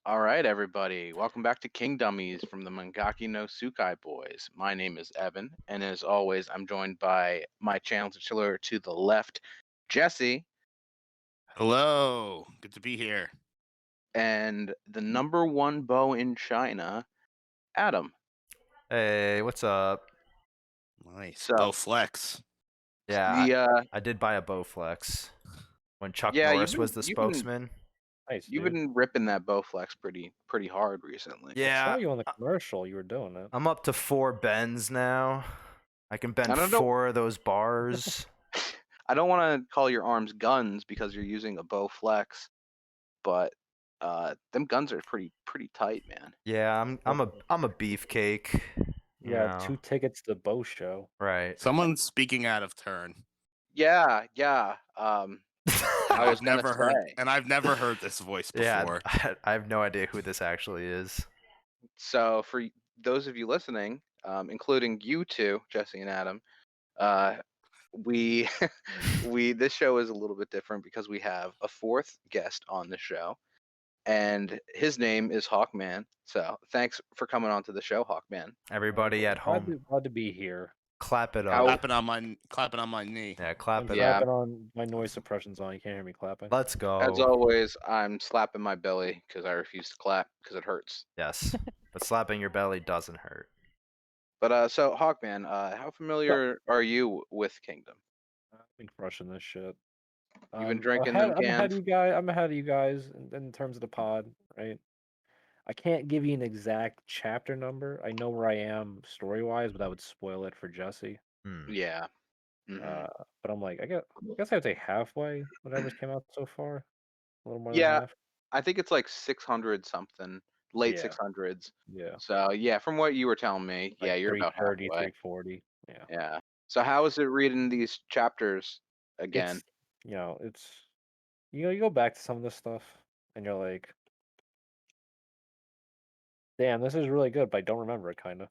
All right, everybody. Welcome back to KINGDUMMIES from the Mangaki no Tsukai boys. My name is Evan, and as always, I'm joined by my channel chiller to the left, Jesse, Hello, good to be here. and the number one bow in China, Adam. Hey, what's up? Nice. So, Bo Flex. Yeah, the I did buy a Bowflex when Chuck yeah, Norris was the spokesman. Nice, you've dude. been ripping that Bowflex pretty hard recently. I saw Yeah, you on the commercial. You were doing it. I'm up to 4 bends now. I can bend I don't know. 4 of those bars. I don't want to call your arms guns because you're using a Bowflex, but them guns are pretty tight, man. Yeah, I'm a beefcake. You Yeah, know, 2 tickets to the Bo show. right? Someone's speaking out of turn. Yeah. And I was I've gonna never heard say. and I've never heard this voice Yeah, before. I have no idea who this actually is. So for those of you listening, including you two, Jesse and Adam, uh, we we this show is a little bit different because we have a fourth guest on the show, and his name is Hawkman. So thanks for coming on to the show, Hawkman. Everybody at home, Glad to be here. clap it How- up. Clapping on my knee. Yeah, I'm clap it Yeah. up. clapping on my noise suppression's on. You can't hear me clapping. Let's As go. always, I'm slapping my belly because I refuse to clap because it hurts. Yes, but slapping your belly doesn't hurt. But so Hawkman, how familiar are you with Kingdom? I've been crushing this shit. You've been drinking them I'm ahead cans. of you guys. I'm ahead of you guys in terms of the pod, right? I can't give you an exact chapter number. I know where I am story wise, but that would spoil it for Jesse. Hmm. Yeah. Mhm. But I'm like, I guess I would say halfway. Whatever's came out so far, a little more than Yeah, half. I think it's like 600 something, late Yeah. 600s. Yeah. So yeah, from what you were telling me, yeah, Like you're about 330, halfway. 340. Yeah. Yeah. So how is it reading these chapters again? It's it's you go back to some of this stuff and you're like, damn, this is really good, but I don't remember it kind of.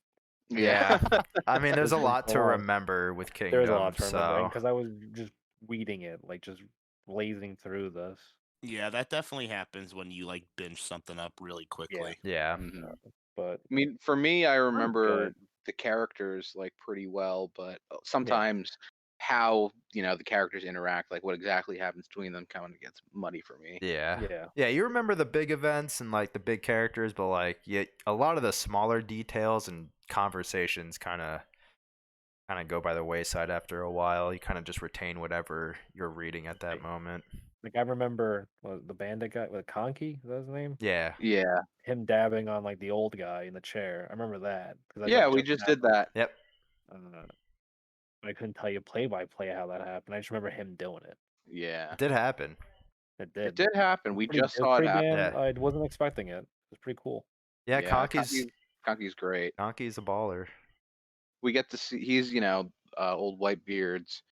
Yeah, I mean, there's a There's lot a to lot. remember with There's a Kingdom, lot to remember so because I was just reading it, like just blazing through this. Yeah, that definitely happens when you like binge something up really quickly. yeah. Mhm. But I mean, for me, I remember good. the characters like pretty well, but Yeah. sometimes how the characters interact, like what exactly happens between them, kind of gets muddy for me. Yeah. Yeah. Yeah, you remember the big events and like the big characters, but like a lot of the smaller details and conversations kind of go by the wayside after a while. You kind of just retain whatever you're reading at that moment. Like I remember the bandit guy with Conky, is that his name? Yeah. Yeah. Him dabbing on like the old guy in the chair. I remember that because Yeah, we just did that. Yep. I couldn't tell you play by play how that happened. I just remember him doing it. Yeah. It did happen. It It did. did happen. We just saw it happen. Yeah. I wasn't expecting it. It was pretty cool. Yeah, Yeah, Conky's great. a baller. We get to see he's old Whitebeard's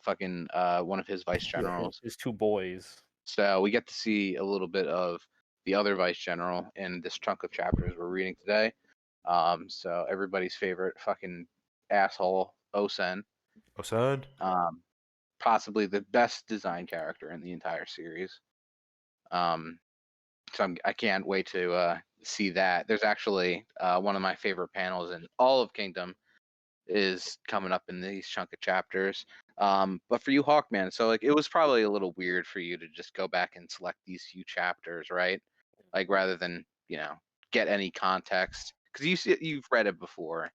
fucking one of his vice generals. His 2 boys. So we get to see a little bit of the other vice general in this chunk of chapters we're reading today. So everybody's favorite fucking asshole Osen, Osud. possibly the best design character in the entire series. So I can't wait to see that. There's actually one of my favorite panels in all of Kingdom is coming up in these chunk of chapters. But for you, Hawkman, so like it was probably a little weird for you to just go back and select these few chapters, right? Like rather than get any context because you've read it before,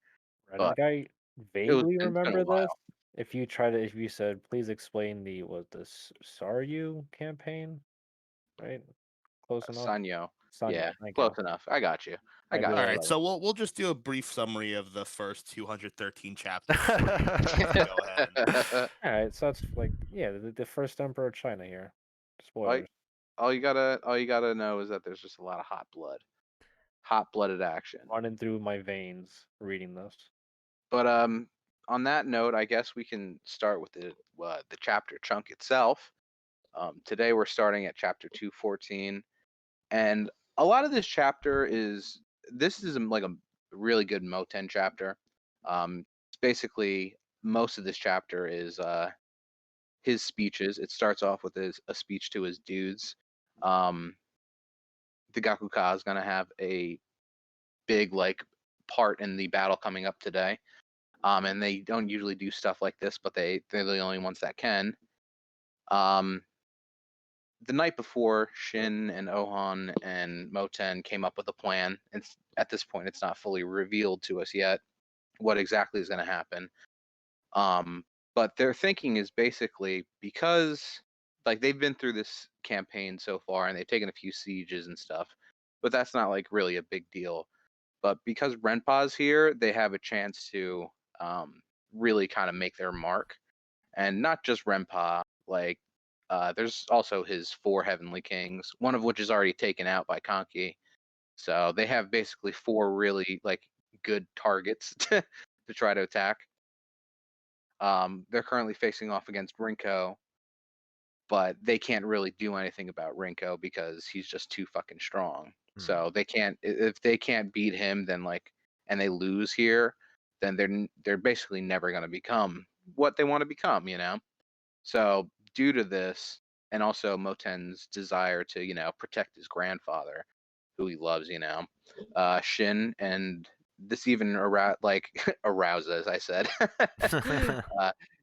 Right. but Like I vaguely it's been a remember while. this. If you said, please explain the Sanyou campaign, right? Close enough. Sanyo, Sanyou, yeah, thank close you. enough. I got you. I I got really All you. right, like so we'll just do a brief summary of the first 213 chapters. Yeah. Go ahead. All right, so that's like the first emperor of China here. Spoilers. all you gotta know is that there's just a lot of hot blooded action. Running through my veins reading this. But on that note, I guess we can start with the chapter chunk itself. Today we're starting at chapter 214, and a lot of this chapter is like a really good Moten chapter. It's basically most of this chapter is his speeches. It starts off with a speech to his dudes. Um, the Gakuka is gonna have a big like part in the battle coming up today. And they don't usually do stuff like this, but they're the only ones that can. The night before, Shin and Ohan and Moten came up with a plan, and at this point, it's not fully revealed to us yet what exactly is going to happen. But their thinking is basically because, like, they've been through this campaign so far, and they've taken a few sieges and stuff, but that's not like really a big deal. But because Renpa's here, they have a chance to really kind of make their mark, and not just Renpa. Like, there's also his 4 heavenly kings, one of which is already taken out by Kanki. So they have basically 4 really like good targets to try to attack. They're currently facing off against Rinko, but they can't really do anything about Rinko because he's just too fucking strong. So they can't, if they can't beat him, then like, and they lose here, then they're basically never going to become what they want to become, you know. So due to this, and also Moten's desire to, you know, protect his grandfather, who he loves, you know, Shin, and this even arouses, as I said.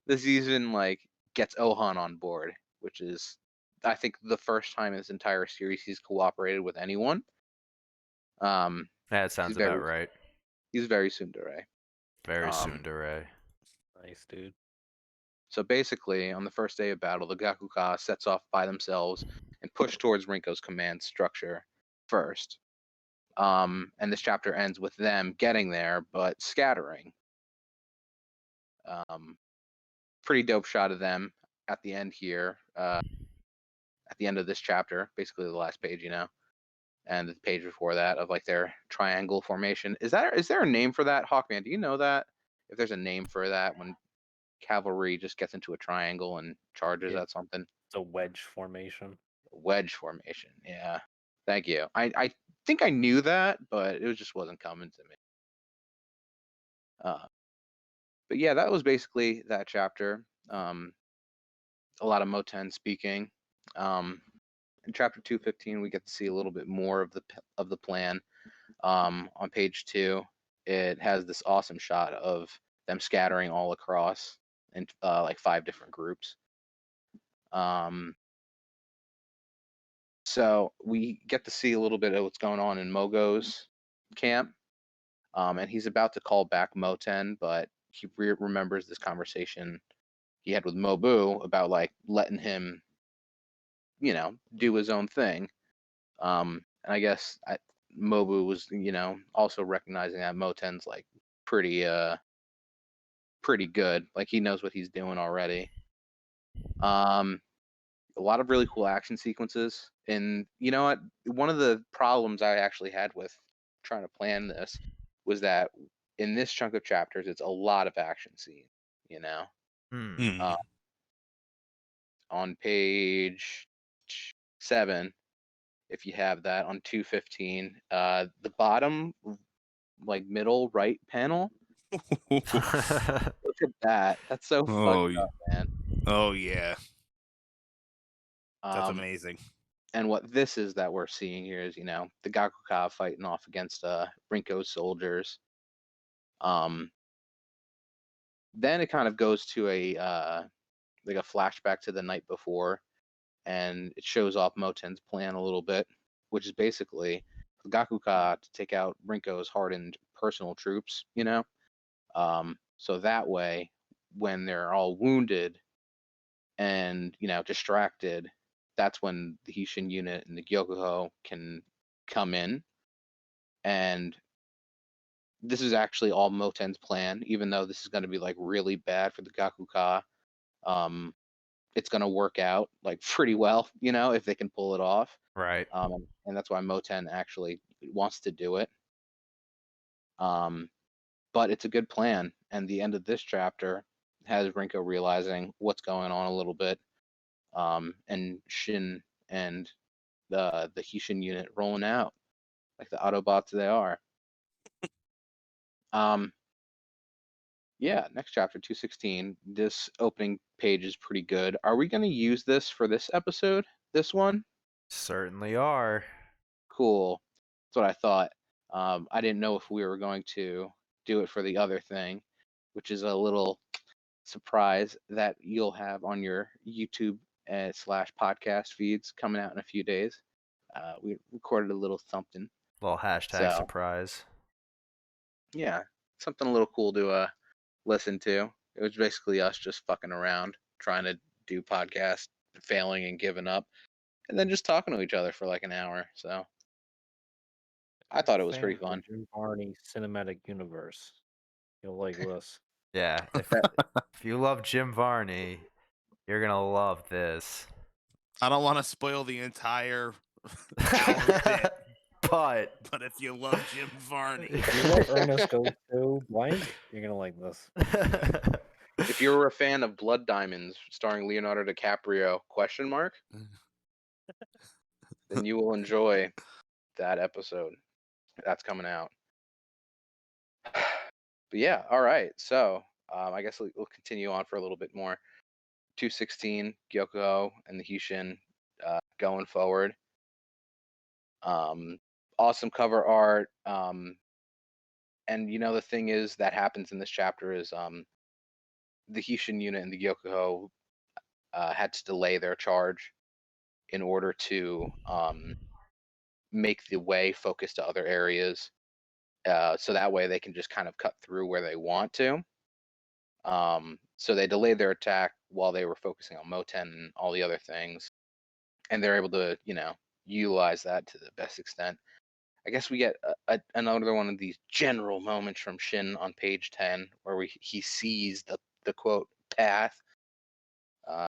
This even like gets Ohan on board, which is, I think, the first time in this entire series he's cooperated with anyone. That sounds about right. He's very tsundere. Very tsundere. Nice, dude. So basically, on the first day of battle, the Gakuka sets off by themselves and push towards Rinko's command structure first. And this chapter ends with them getting there, but scattering. Pretty dope shot of them at the end here, at the end of this chapter, basically the last page, you know, and the page before that of like their triangle formation. Is there a name for that, Hawkman? Do you know that? If there's a name for that when cavalry just gets into a triangle and charges at something? It's a wedge formation. Wedge formation, yeah. Thank you. I think I knew that, but it just wasn't coming to me. But yeah, that was basically that chapter. A lot of Moten speaking. In chapter 215, we get to see a little bit more of the plan. On page 2, it has this awesome shot of them scattering all across in like 5 different groups. So we get to see a little bit of what's going on in Mogo's camp. And he's about to call back Moten, but he remembers this conversation he had with Mobu about like letting him, you know, do his own thing. And I guess Mobu was, you know, also recognizing that Moten's like pretty good. Like he knows what he's doing already. A lot of really cool action sequences. And you know what? One of the problems I actually had with trying to plan this was that in this chunk of chapters, it's a lot of action scenes, you know? On page 7, if you have that, on 215, the bottom, like middle right panel, look at that. That's so fucked up, man. Oh, yeah. That's amazing. And what this is that we're seeing here is, you know, the Gakuka fighting off against Rinko's soldiers. Then it kind of goes to a like a flashback to the night before, and it shows off Moten's plan a little bit, which is basically the Gakuka to take out Rinko's hardened personal troops, you know? So that way, when they're all wounded and, you know, distracted, that's when the Hishin unit and the Gyokuho can come in. And this is actually all Moten's plan, even though this is going to be like really bad for the Gakuka. It's going to work out like pretty well, you know, if they can pull it off. Right. And that's why Moten actually wants to do it. But it's a good plan. And the end of this chapter has Rinko realizing what's going on a little bit. And Shin and the Hishin unit rolling out like the Autobots they are. Yeah, next chapter 216. This opening page is pretty good. Are we going to use this for this episode? This one? Certainly are. cool. That's what I thought. I didn't know if we were going to do it for the other thing, which is a little surprise that you'll have on your YouTube / podcast feeds coming out in a few days. We recorded a little something. Little hashtag surprise. Yeah, something a little cool to listen to. It was basically us just fucking around, trying to do podcasts, failing and giving up, and then just talking to each other for like an hour. So I thought it was pretty fun. Jim Varney cinematic universe. You'll like this. Yeah, if you love Jim Varney, you're gonna love this. I don't want to spoil the entire bit, but if you love Jim Varney, If you love Ernest Goes to Blank, you're gonna like this. If you're a fan of Blood Diamonds starring Leonardo DiCaprio, then you will enjoy that episode. That's coming out. But yeah, all right. So I guess we'll continue on for a little bit more. 216, Gyoko, and the Hishin going forward. Awesome cover art. And you know the thing is that happens in this chapter is the Hishin unit and the Gyoko had to delay their charge in order to make the way focus to other areas. So that way they can just kind of cut through where they want to. So they delayed their attack while they were focusing on Moten and all the other things. And they're able to, utilize that to the best extent. I guess we get another one of these general moments from Shin on page 10 where he sees the quote path. I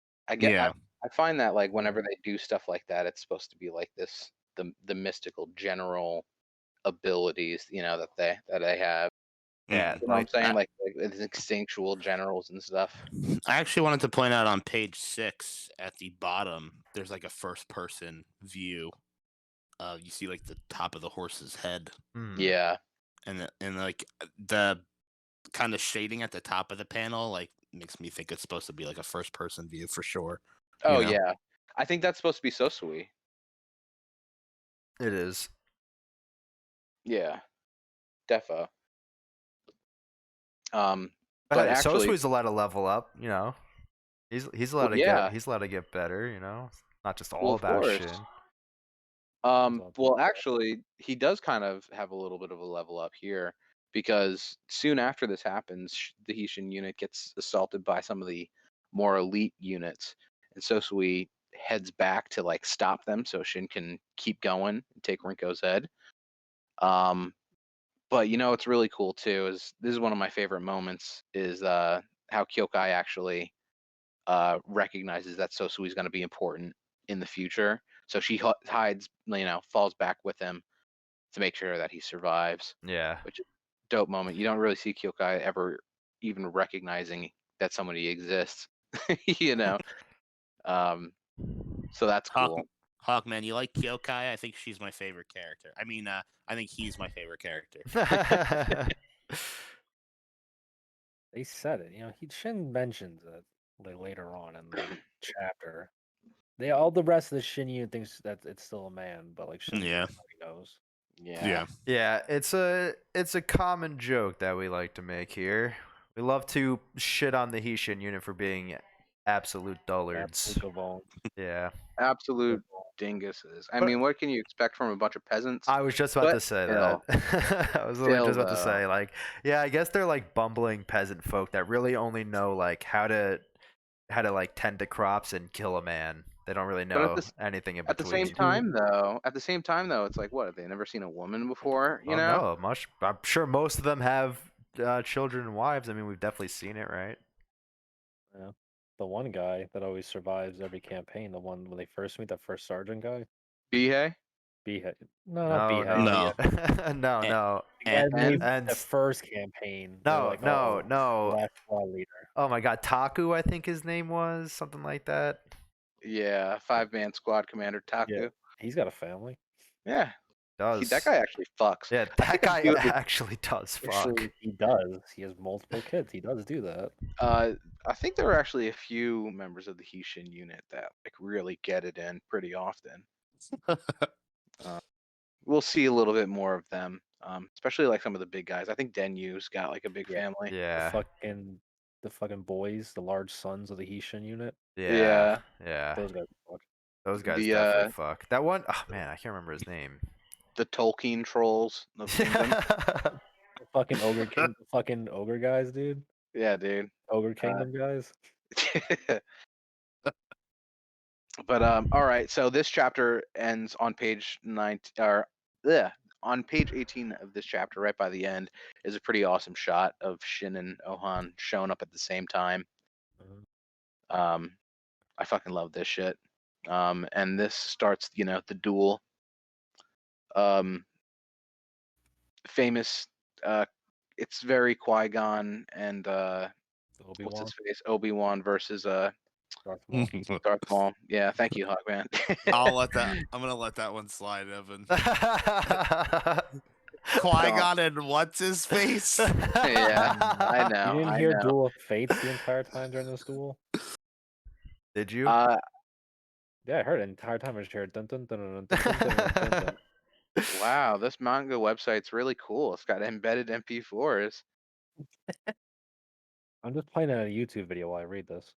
find that like whenever they do stuff like that, it's supposed to be like this the mystical general abilities, that they have. Yeah, You know what I'm saying? Like instinctual generals and stuff. I actually wanted to point out on page 6 at the bottom, there's like a first person view. You see like the top of the horse's head. Yeah. And like the kind of shading at the top of the panel like makes me think it's supposed to be like a first person view for sure. Oh yeah. I think that's supposed to be Sosui. It is. Yeah. Defo. But actually Sosui's allowed to level up, He's allowed to get better, Not just all about Shin. Well, actually, he does kind of have a little bit of a level up here because soon after this happens, the Hishin unit gets assaulted by some of the more elite units, and Sosui heads back to like stop them so Shin can keep going and take Rinko's head. But what's really cool too is this is one of my favorite moments is how Kyokai actually recognizes that Sosui is going to be important in the future. So she hides, falls back with him to make sure that he survives. Yeah. Which is a dope moment. You don't really see Kyokai ever even recognizing that somebody exists, So that's cool. Hawkman, you like Kyokai? I think she's my favorite character. I mean, I think he's my favorite character. They said it. Shin mentions it later on in the chapter. All the rest of the Shin unit thinks that it's still a man, but like Shin knows. Yeah. It's a common joke that we like to make here. We love to shit on the Hishin unit for being absolute dullards. Absolute dinguses. I mean, what can you expect from a bunch of peasants? I was just about to say that. I was literally just about to say, like, I guess they're like bumbling peasant folk that really only know like how to like tend to crops and kill a man. They don't really know anything in between. At the same time though, it's like, what, have they never seen a woman before? No, I'm sure most of them have children and wives. I mean, we've definitely seen it, right? Yeah. The one guy that always survives every campaign, the one when they first meet, that first sergeant guy. Bihei? Bihei. No, not Bihei. No. And the first campaign. No. Last squad leader. Oh my god, Taku, I think his name was something like that. Yeah, 5-man squad commander Taku. Yeah, he's got a family. Yeah. Does. That guy actually fucks. Yeah, that guy actually does fuck. Actually, he does. He has multiple kids. He does do that. I think there are actually a few members of the Hishin unit that like really get it in pretty often. we'll see a little bit more of them, especially like some of the big guys. I think Denyu's got like a big Yeah. family. The Yeah. fucking boys, the large sons of the Heishin unit. Yeah. Yeah. Yeah. Those guys fuck. Those guys The definitely fuck. That one, oh man, I can't remember his name. the Tolkien trolls of Kingdom. The fucking ogre guys, dude. Yeah, dude. Ogre Kingdom guys. But all right. So this chapter ends on page 19, or on page 18 of this chapter. Right by the end is a pretty awesome shot of Shin and Ohan showing up at the same time. I fucking love this shit. And this starts, the duel. Famous. It's very Qui-Gon and what's his face, Obi-Wan versus Darth Maul. Darth Maul. Yeah, thank you, Hawkman. I'm gonna let that one slide, Evan. Qui-Gon and what's his face? Yeah, I know. You didn't I hear know. Duel of Fates the entire time during this duel? Did you? Yeah, I heard it the entire time. I just heard dun dun dun dun dun dun dun dun dun dun. Wow, this manga website's really cool. It's got embedded MP4s. I'm just playing a YouTube video while I read this.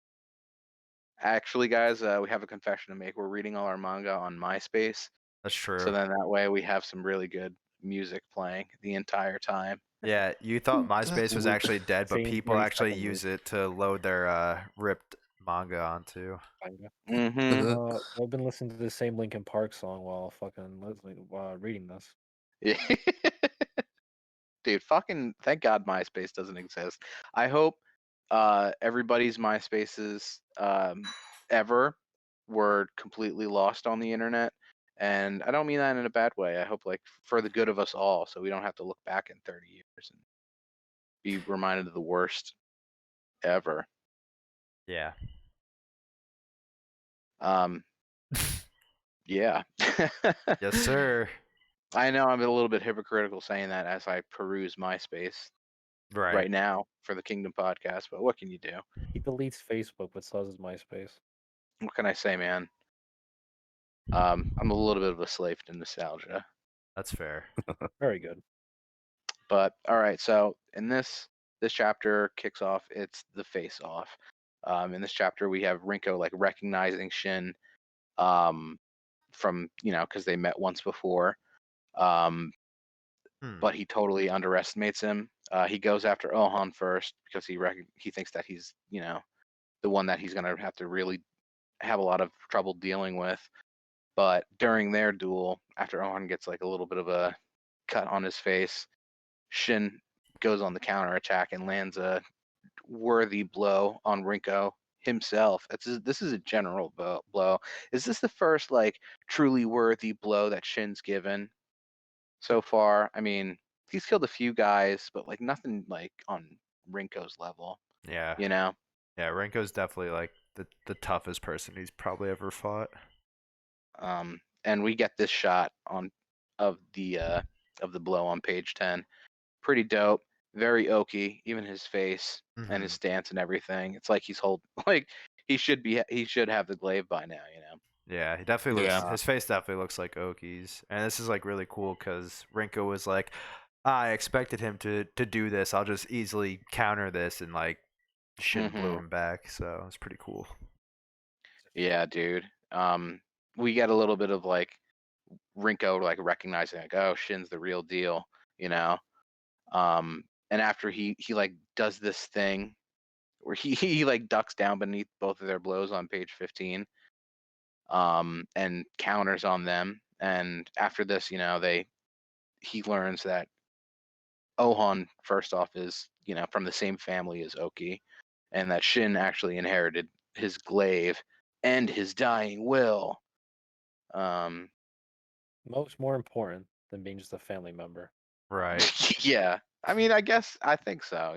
Actually, guys, we have a confession to make. We're reading all our manga on MySpace. That's true. So then that way we have some really good music playing the entire time. Yeah, you thought MySpace was actually dead, but Same people 30 actually second use it to load their ripped manga onto. Manga. Mm-hmm. I've been listening to the same Linkin Park song while reading this. Yeah. Dude, fucking thank God MySpace doesn't exist. I hope everybody's MySpaces ever were completely lost on the internet. And I don't mean that in a bad way. I hope like for the good of us all, so we don't have to look back in 30 years and be reminded of the worst ever. Yeah. Yeah. Yes, sir. I know I'm a little bit hypocritical saying that as I peruse MySpace right now for the Kingdom podcast, but what can you do? He deletes Facebook but still has his MySpace. What can I say, man? I'm a little bit of a slave to nostalgia. That's fair. Very good. But all right, so in this chapter kicks off, it's the face off. In this chapter we have Rinko like recognizing Shin from, because they met once before. But he totally underestimates him. He goes after Ohan first because he thinks that he's, the one that he's gonna have to really have a lot of trouble dealing with. But during their duel, after Ohan gets like a little bit of a cut on his face, Shin goes on the counter attack and lands a worthy blow on Rinko himself. This is a general blow. Is this the first like truly worthy blow that Shin's given so far? I mean, he's killed a few guys, but like nothing like on Rinko's level. Yeah. Yeah, Rinko's definitely like the toughest person he's probably ever fought. And we get this shot of the blow on page 10. Pretty dope, very oaky, even his face and his stance and everything. It's like he's like he should have the glaive by now, Yeah, he definitely looks. His face definitely looks like Oki's, and this is like really cool because Rinko was like, I expected him to do this. I'll just easily counter this, and like Shin blew him back. So it's pretty cool. Yeah, dude. We get a little bit of like Rinko like recognizing like, oh, Shin's the real deal, and after he like does this thing where he like ducks down beneath both of their blows on page 15, and counters on them. And after this, he learns that Ohan first off is from the same family as Oki, and that Shin actually inherited his glaive and his dying will. Most more important than being just a family member. Right. Yeah. I mean, I think so,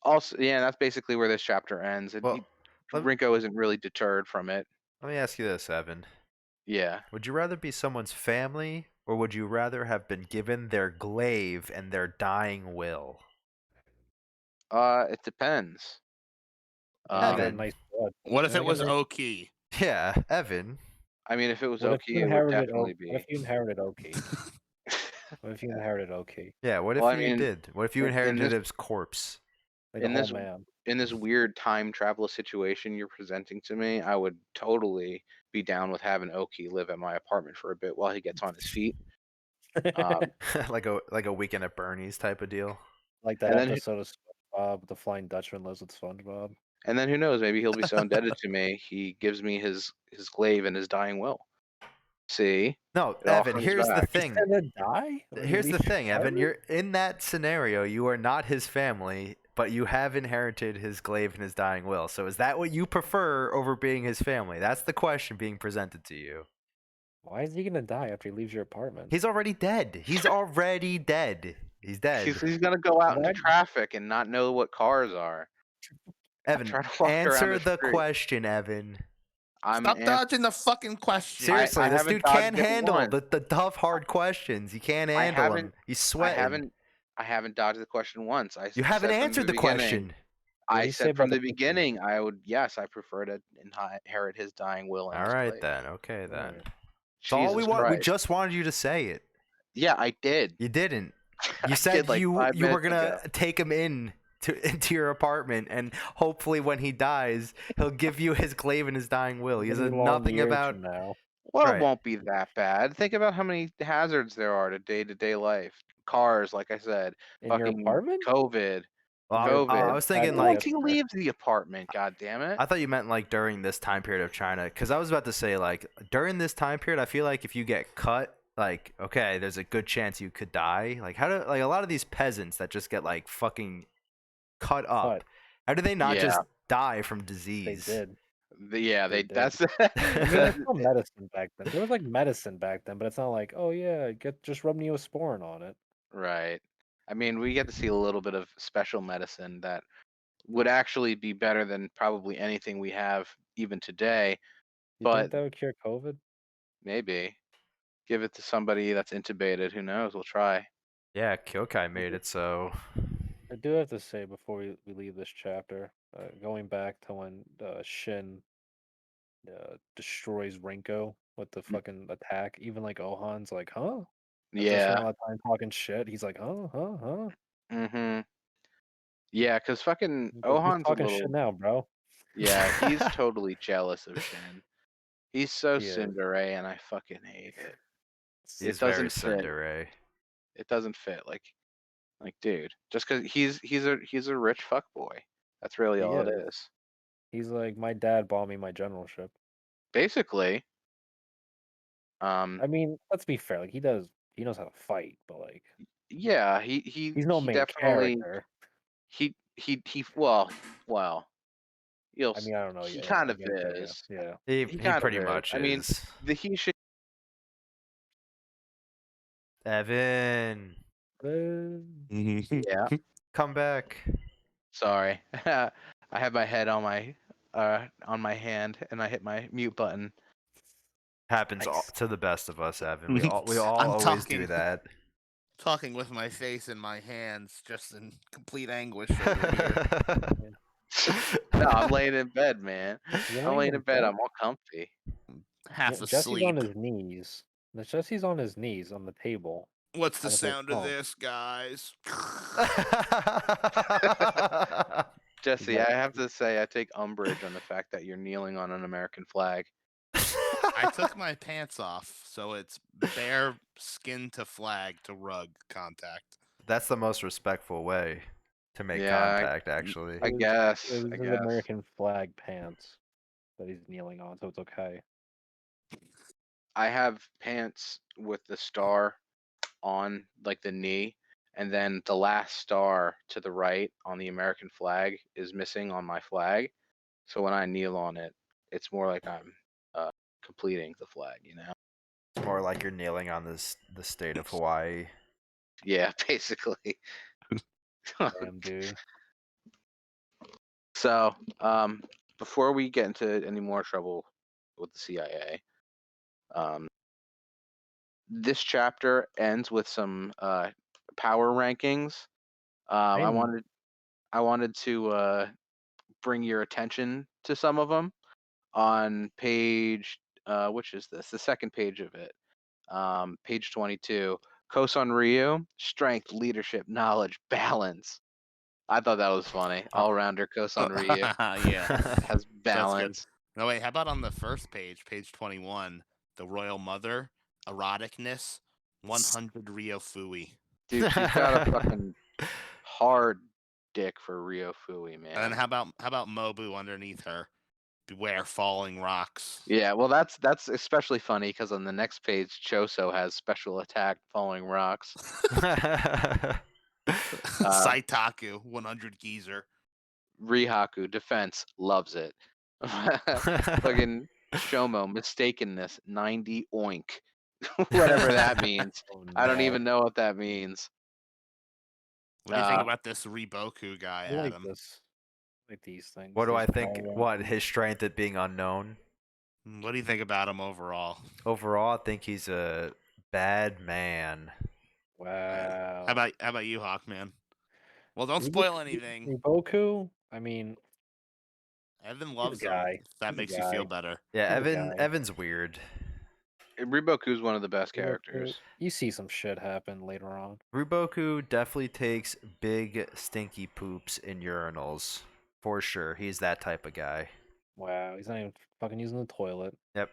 Also, yeah, that's basically where this chapter ends. Rinko isn't really deterred from it. Let me ask you this, Evan. Yeah. Would you rather be someone's family, or would you rather have been given their glaive and their dying will? It depends. Evan. Nice blood. What if it was Oki? Yeah, Evan. I mean, if it was What if Oki, you it would inherited? definitely What if be. you inherited Oki? What if you inherited Oki? Yeah, what Well, if I you mean, did? What if you in inherited this his corpse? Like a in whole this man. in this weird time travel situation you're presenting to me, I would totally be down with having Oki live at my apartment for a bit while he gets on his feet. like a weekend at Bernie's type of deal. Like that And then episode of SpongeBob, the Flying Dutchman lives with SpongeBob. And then who knows? Maybe he'll be so indebted to me, he gives me his glaive and his dying will. See, No, it all Evan, comes here's the back. He's thing. gonna die. When you Here's the leave your thing, Evan. apartment? You're in that scenario. You are not his family, but you have inherited his glaive and his dying will. So is that what you prefer over being his family? That's the question being presented to you. Why is he gonna die after he leaves your apartment? He's already dead. He's already dead. He's dead. He's gonna go out into That- traffic and not know what cars are. Evan, trying to walk around answer the the street. question, Evan. Stop dodging the fucking question. Seriously, I this haven't dude can't dodged it handle once. the tough, hard questions. He can't I handle them. haven't- He's I sweating. haven't dodged the question once. You haven't said from answered the beginning- question. What did I he say said from about the the beginning, I prefer to inherit his dying will. And All his right glaive. then. Okay then. Alright. That's all we Jesus want. We Christ. just wanted you to say it. Yeah, I did. You didn't. You I said did, like, you 5 were minutes gonna ago. take him into your apartment, and hopefully when he dies, he'll give you his glaive and his dying will. He has Maybe long nothing years about. from now. Well, Right. it won't be that bad. Think about how many hazards there are to day life. Cars, like I said, In your fucking apartment? COVID. Well, I COVID. was thinking Like- Once he leaves the apartment, God damn it. I thought you meant like during this time period of China, because I was about to say like during this time period, I feel like if you get cut, like okay, there's a good chance you could die. Like how do like a lot of these peasants that just get like fucking cut up, Cut. how do they not Yeah. just die from They disease? did. Yeah, They they. did. That's. I mean, there's no medicine back then. There was like medicine back then, but it's not like, oh yeah, just rub Neosporin on it. Right. I mean, we get to see a little bit of special medicine that would actually be better than probably anything we have even today. You But think that would cure COVID? maybe give it to somebody that's intubated. Who knows? We'll try. Yeah, Kyokai made it so. I do have to say before we leave this chapter, going back to when Shin destroys Rinko with the fucking attack, even like Ohan's like, huh? After spending Yeah. a lot of time talking shit, he's like, huh? Mm-hmm. Yeah, because fucking Who's Ohan's a talking little. shit now, bro? Yeah, he's totally jealous of Shin. He's so He is. tsundere, and I fucking hate it. He's doesn't very fit. tsundere. It doesn't fit. Like, dude, just because he's a rich fuck boy. That's really He all it is. is. He's like, my dad bought me my generalship. Basically. I mean, let's be fair. Like he knows how to fight, but like Yeah, he's no he main definitely character. he well. I mean, I don't know. He Yeah, kind I of get that, is. Yeah. He kind of pretty is. much I mean, is. he should. Evan, Yeah. come back. Sorry, I had my head on my hand and I hit my mute button. Happens Nice. to the best of us, Evan. We all I'm always talking. do that. Talking with my face in my hands, just in complete anguish over here. No, I'm laying in bed, man. You're I'm not laying even in bed. dead. I'm all comfy. Half Jesse's asleep. on his knees. Jesse's on his knees on the table. What's the on his sound of phone. this, guys? Jesse, Exactly. I have to say I take umbrage on the fact that you're kneeling on an American flag. I took my pants off, so it's bare skin to flag to rug contact. That's the most respectful way to make Yeah, contact, actually. I guess. It was I his guess. American flag pants that he's kneeling on, so it's okay. I have pants with the star on like the knee, and then the last star to the right on the American flag is missing on my flag. So when I kneel on it, it's more like I'm completing the flag, you know? It's more like you're kneeling on the state of Hawaii. Yeah, basically. Damn, dude. So, before we get into any more trouble with the CIA, this chapter ends with some power rankings. I wanted to bring your attention to some of them on page which is this? The second page of it. Page 22. Kosan Ryu, strength, leadership, knowledge, balance. I thought that was funny. All rounder Kosan Ryu Yeah, has that's good. balance. No, wait, how about on the first page, page 21, the Royal Mother, eroticness, 100 Rio Fui. Dude, she's got a fucking hard dick for Rio Fui, man. And how about Mobu underneath her? Beware falling rocks. Yeah, well, that's especially funny because on the next page, Choso has special attack falling rocks. Saitaku, 100 geezer. Rihaku defense loves it. Fucking Shomo mistakenness 90 oink. Whatever that means. Oh, I don't no. even know what that means. What do you think about this Riboku guy, I like Adam? this. I like these things. What do I these think? power What, rankings. his strength at being unknown? What do you think about him overall? Overall, I think he's a bad man. Wow. How about you, Hawkman? Well, don't spoil anything. Riboku? I mean, Evan loves him. guy. If that He's a makes you feel guy. better. Yeah, He's a guy. Evan's weird. Riboku's one of the best Riboku, characters. You see some shit happen later on. Ruboku definitely takes big stinky poops in urinals. For sure. He's that type of guy. Wow, he's not even fucking using the toilet. Yep.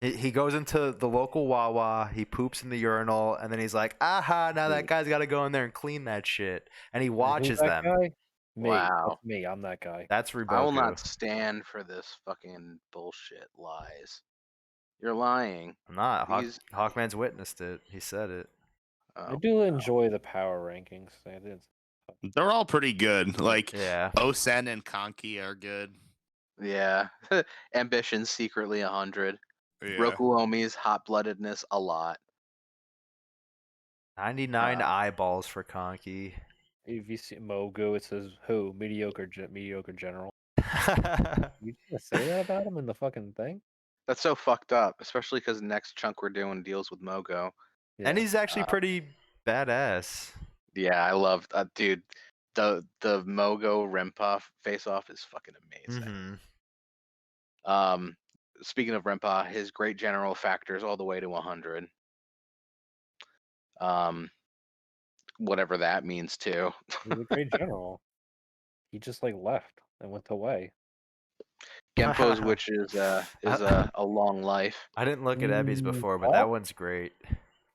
He goes into the local Wawa, he poops in the urinal, and then he's like, aha, now that guy's got to go in there and clean that shit. And he And watches who's that them. guy? Me. Wow. That's me. I'm that guy. That's Ruboku. I will not stand for this fucking bullshit lies. You're lying. I'm not. These- Hawkman's witnessed it. He said it. I do enjoy the power rankings. I did. They're all pretty good. Like Yeah. Osen and Konki are good. Yeah. Ambition secretly 100. Yeah. Rokuomi's hot-bloodedness a lot. 99 eyeballs for Conky. If you see Mogu, it says who? Mediocre general. You gonna say that about him in the fucking thing? That's so fucked up, especially because next chunk we're doing deals with Mogo. And he's actually pretty badass. Yeah, I love dude. The Mogo Rempa face-off is fucking amazing. Mm-hmm. Speaking of Rempa, his great general factors all the way to 100. Whatever that means too. He's a great general. He just like left and went away. Genpo's, which is a long life. I didn't look at Ebby's before, but that one's great.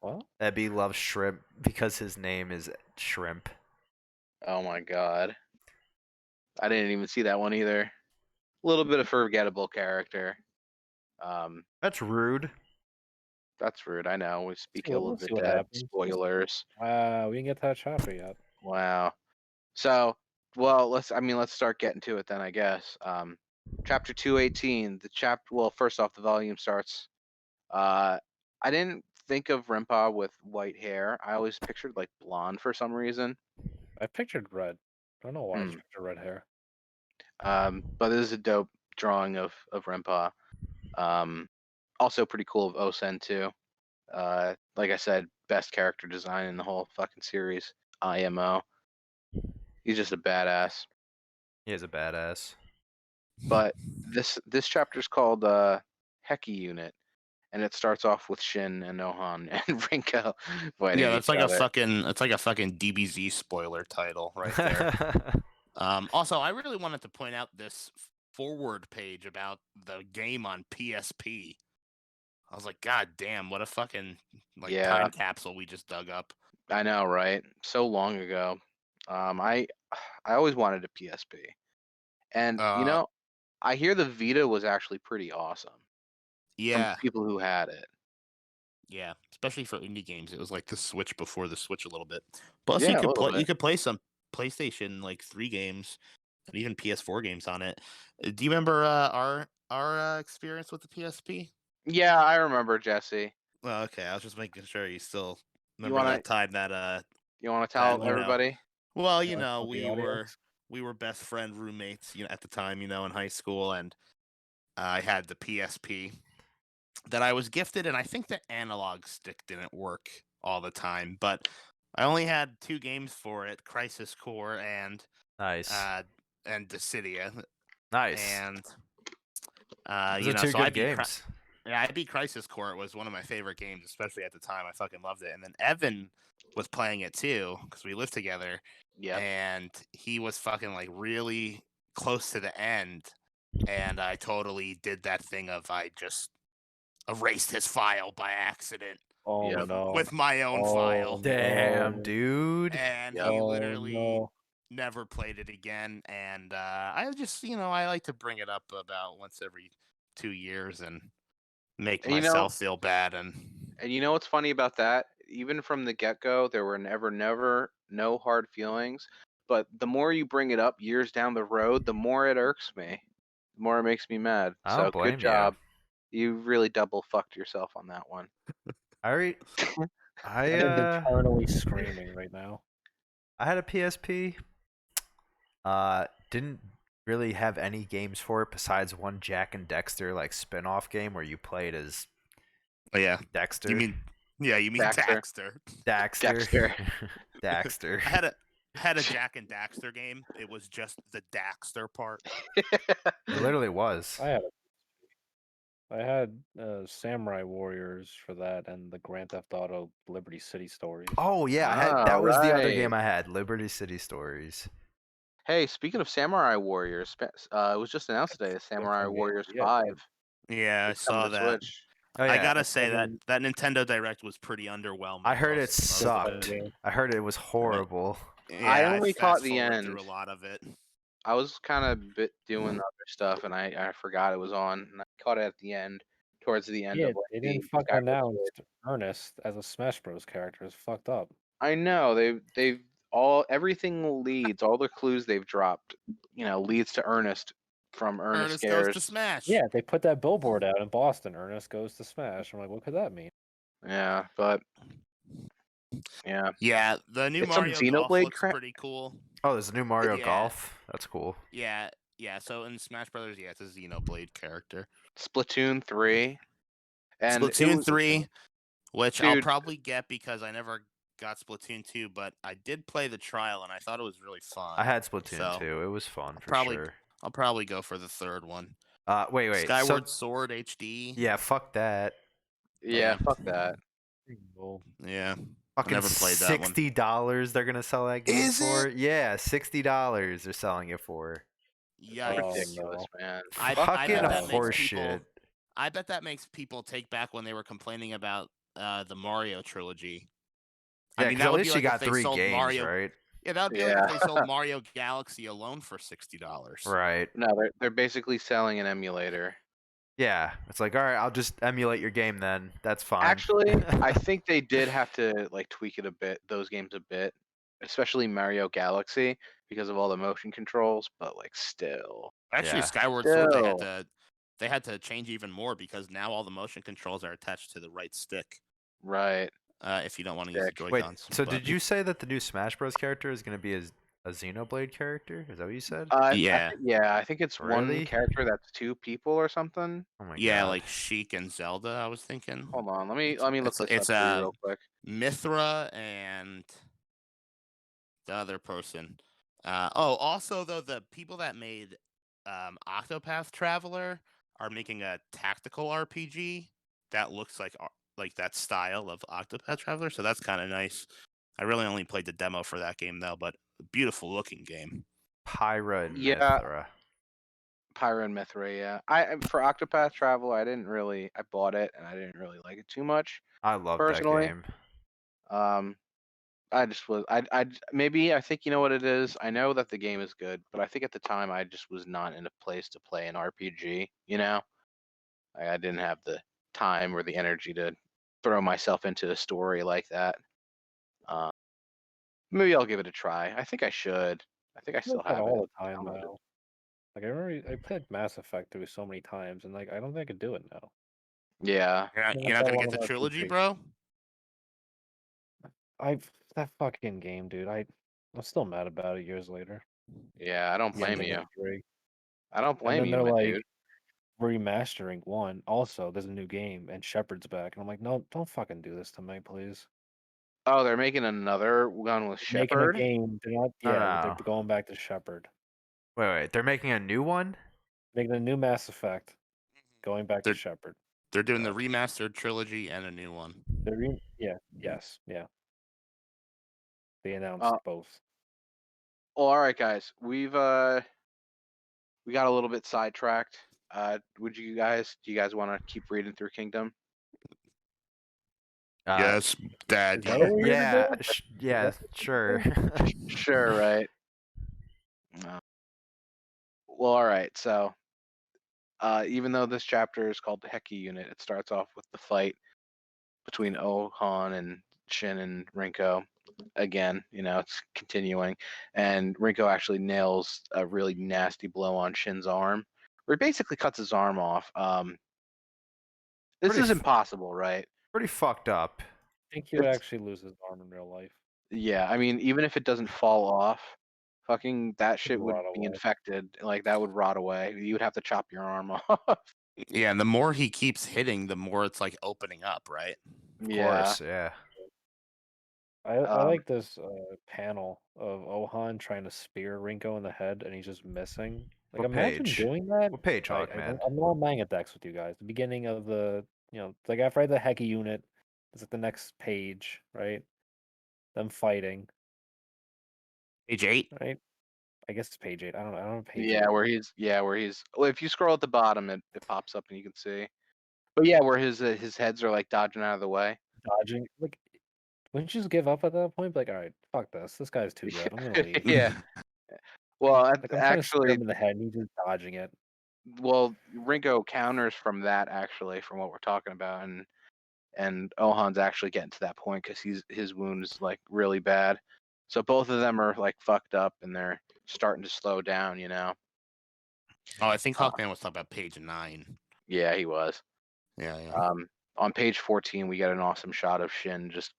What? Ebby loves shrimp because his name is Shrimp. Oh my god. I didn't even see that one either. A little bit of forgettable character. That's rude. That's rude. I know. We speak We'll ill of the see what dead. happens. Spoilers. Wow, we didn't get to that chapter yet. Wow. So, well, let's start getting to it then, I guess. Chapter 218. Well, first off, the volume starts. I didn't think of Rempa with white hair. I always pictured like blonde for some reason. I pictured red. I don't know why I pictured red hair. But this is a dope drawing of Rempa. Also pretty cool of Osen too. Like I said, best character design in the whole fucking series. IMO. He's just a badass. He is a badass. But this chapter is called Heki Unit, and it starts off with Shin and Nohan and Rinko fighting that's each like other. it's like a fucking DBZ spoiler title right there. Also, I really wanted to point out this forward page about the game on PSP. I was like, God damn, what a fucking time capsule we just dug up. I know, right? So long ago. I always wanted a PSP, and I hear the Vita was actually pretty awesome. Yeah, from people who had it. Yeah, especially for indie games, it was like the Switch before the Switch a little bit. Plus, Yeah, you could play some PlayStation 3 games and even PS4 games on it. Do you remember our experience with the PSP? Yeah, I remember, Jesse. Well, okay, I was just making sure you still remember that time that You want to tell everybody? Well, we were best friend roommates, at the time, in high school, and I had the PSP that I was gifted, and I think the analog stick didn't work all the time, but I only had 2 games for it: Crisis Core and Dissidia. Nice. And those are 2 good games. Yeah, I beat Crisis Core. It was one of my favorite games, especially at the time. I fucking loved it. And then Evan was playing it too because we lived together. Yeah. And he was fucking like really close to the end. And I totally did that thing of I just erased his file by accident. Oh Yep. no! With my own Oh, file. Damn, no. dude. And Yep. he Oh, literally no. never played it again. And I just, I like to bring it up about once every 2 years and make And myself feel bad. And you know what's funny about that? Even from the get-go, there were never no hard feelings. But the more you bring it up years down the road, the more it irks me. The more it makes me mad. I So don't blame good job. You really double fucked yourself on that one. I I'm eternally screaming right now. I had a PSP. Didn't really have any games for it besides one Jack and Dexter like spin-off game where you played as Dexter. You mean Daxter. Daxter. Daxter. I had a Jack and Daxter game. It was just the Daxter part. It literally was. I had Samurai Warriors for that and the Grand Theft Auto Liberty City stories. Oh yeah, that was the other game I had, Liberty City Stories. Hey, speaking of Samurai Warriors, it was just announced today, Samurai Warriors 5. Yeah, I It's coming saw to that. Switch. Oh, yeah. I gotta say that Nintendo Direct was pretty underwhelming. I heard it sucked. I heard it was horrible. Yeah, I only caught the fast-forwarded end. through a lot of it. I was kind of doing other stuff, and I forgot it was on, and I caught it at the end, towards the end of they didn't fucking announce Ernest as a Smash Bros. Character. It's fucked up. I know they've everything leads, all the clues they've dropped, leads to Ernest from Ernest goes Scares. to Smash. Yeah, they put that billboard out in Boston. Ernest goes to Smash. I'm like, what could that mean? Yeah, but yeah. Yeah, the new It's some Mario Golf Xenoblade looks crap. pretty cool. Oh, there's a new Mario Yeah. Golf. That's cool. Yeah. So in Smash Brothers, it's a Xenoblade character. Splatoon 3. And Splatoon 3, which I'll Dude. probably get because I never got Splatoon 2, but I did play the trial and I thought it was really fun. I had Splatoon 2. It was fun for sure. I'll probably go for the third one. Wait. Skyward Sword HD. Yeah, fuck that. Yeah, fuck that. Yeah. Fucking never played that one. $60 they're gonna sell that game Is for. it? Yeah, $60 they're selling it for. Yikes. Ridiculous, man. Fucking horseshit. I bet that makes people take back when they were complaining about the Mario trilogy. Yeah, I mean, at least you got 3 games, right? Yeah, that would be like if they sold Mario Galaxy alone for $60. Right. No, they're basically selling an emulator. Yeah, it's like, all right, I'll just emulate your game then. That's fine. Actually, I think they did have to tweak it a bit, those games a bit, especially Mario Galaxy because of all the motion controls. But still, actually, Skyward Sword they had to change even more because now all the motion controls are attached to the right stick. Right. If you don't want to use the Joy-Cons. Wait, so did you say that the new Smash Bros. Character is going to be a Xenoblade character? Is that what you said? Yeah. I think it's one character that's 2 people or something. Oh my God. like Sheik and Zelda, I was thinking. Hold on, let me look this up for you real quick. Mithra and the other person. Also though, the people that made Octopath Traveler are making a tactical RPG that looks like that style of Octopath Traveler, so that's kind of nice. I really only played the demo for that game though, but beautiful looking game. Pyra and Mithra. Pyra and Mithra, yeah. For Octopath Traveler, I bought it and I didn't really like it too much. I love personally. that game. I just was I think you know what it is. I know that the game is good, but I think at the time I just was not in a place to play an RPG. I didn't have the time or the energy to throw myself into a story like that. Maybe I'll give it a try. I think I should. I think I still have all it. the time now. I remember I played Mass Effect through so many times, and I don't think I could do it now. Yeah. You're not gonna get the trilogy, bro? That fucking game, dude. I'm still mad about it years later. Yeah, I don't blame you. I don't And blame then you, they're my dude. remastering 1. Also, there's a new game, and Shepard's back, and I'm like, no, don't fucking do this to me, please. Oh, they're making another one with Shepard? Making a game. They're not. Yeah, they're going back to Shepard. Wait, they're making a new one? Making a new Mass Effect. Going back to Shepard. They're doing the remastered trilogy and a new one. Yeah. They announced both. Well, all right, guys. We got a little bit sidetracked. Do you guys want to keep reading through Kingdom? Yes, Dad. Is that what we're gonna Yeah, do? yeah, sure. Sure, right. Well, all right. So, even though this chapter is called the Heki Unit, it starts off with the fight between Ohan and Shin and Rinko. Again, it's continuing, and Rinko actually nails a really nasty blow on Shin's arm, where he basically cuts his arm off. This is impossible, right? Pretty fucked up. I think he would actually lose his arm in real life. Yeah, I mean, even if it doesn't fall off, fucking that shit would rot be away. infected. Like, that would rot away. You would have to chop your arm off. Yeah, and the more he keeps hitting, the more it's like opening up, right? Of Yeah. course, yeah. I like this panel of Ohan trying to spear Rinko in the head, and he's just missing. Like, What imagine page? doing that. What page, Hawkman? I'm on manga decks with you guys. The beginning of the, like after I had the Heki unit, it's like the next page, right? Them fighting, Page 8. right? I guess it's page 8. I don't know. I don't know page Yeah, 8. where he's. Well, if you scroll at the bottom, it pops up and you can see. But yeah, where his heads are like dodging out of the way. Dodging. Like, wouldn't you just give up at that point? Be like, all right, fuck this. This guy's too good. I'm gonna leave. Yeah. Well, Like, I'm trying to spear actually, him in the head, and he's just dodging it. well, Ringo counters from that actually, from what we're talking about, and Ohan's actually getting to that point because his wound's like really bad. So both of them are like fucked up and they're starting to slow down. Oh, I think Hawkman was talking about page 9. Yeah, he was. Yeah. On page 14, we get an awesome shot of Shin just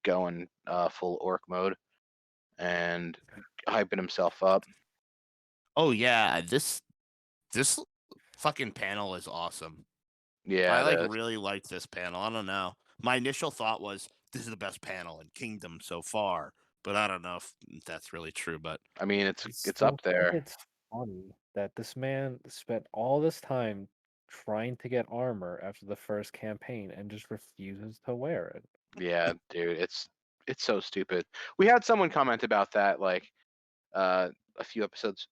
going full orc mode and hyping himself up. Oh yeah, this fucking panel is awesome. Yeah, I really liked this panel. I don't know. My initial thought was this is the best panel in Kingdom so far, but I don't know if that's really true. But I mean, it's still up there. think it's funny that this man spent all this time trying to get armor after the first campaign and just refuses to wear it. Yeah, dude, it's so stupid. We had someone comment about that like a few episodes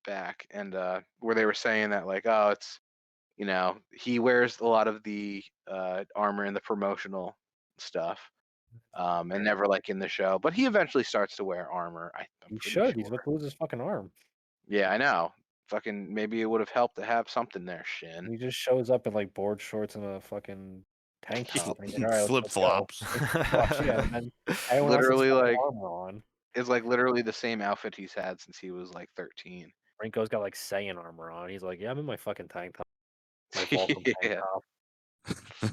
back, and where they were saying that like, oh, it's he wears a lot of the armor in the promotional stuff, and never like in the show. But he eventually starts to wear armor. I'm He pretty should. sure. He's about to lose his fucking arm. Yeah, I know. Fucking maybe it would have helped to have something there, And Shin. he just shows up in like board shorts and a fucking tank top. And he's like, all right, flip let's go. flops. Flip-flops, yeah, and then everyone else has Literally, fucking like, armor on. it's like literally the same outfit he's had since he was like 13. Rinko's got like Saiyan armor on. He's like, yeah, I'm in my fucking tank top. My Vulcan tank Yeah. top.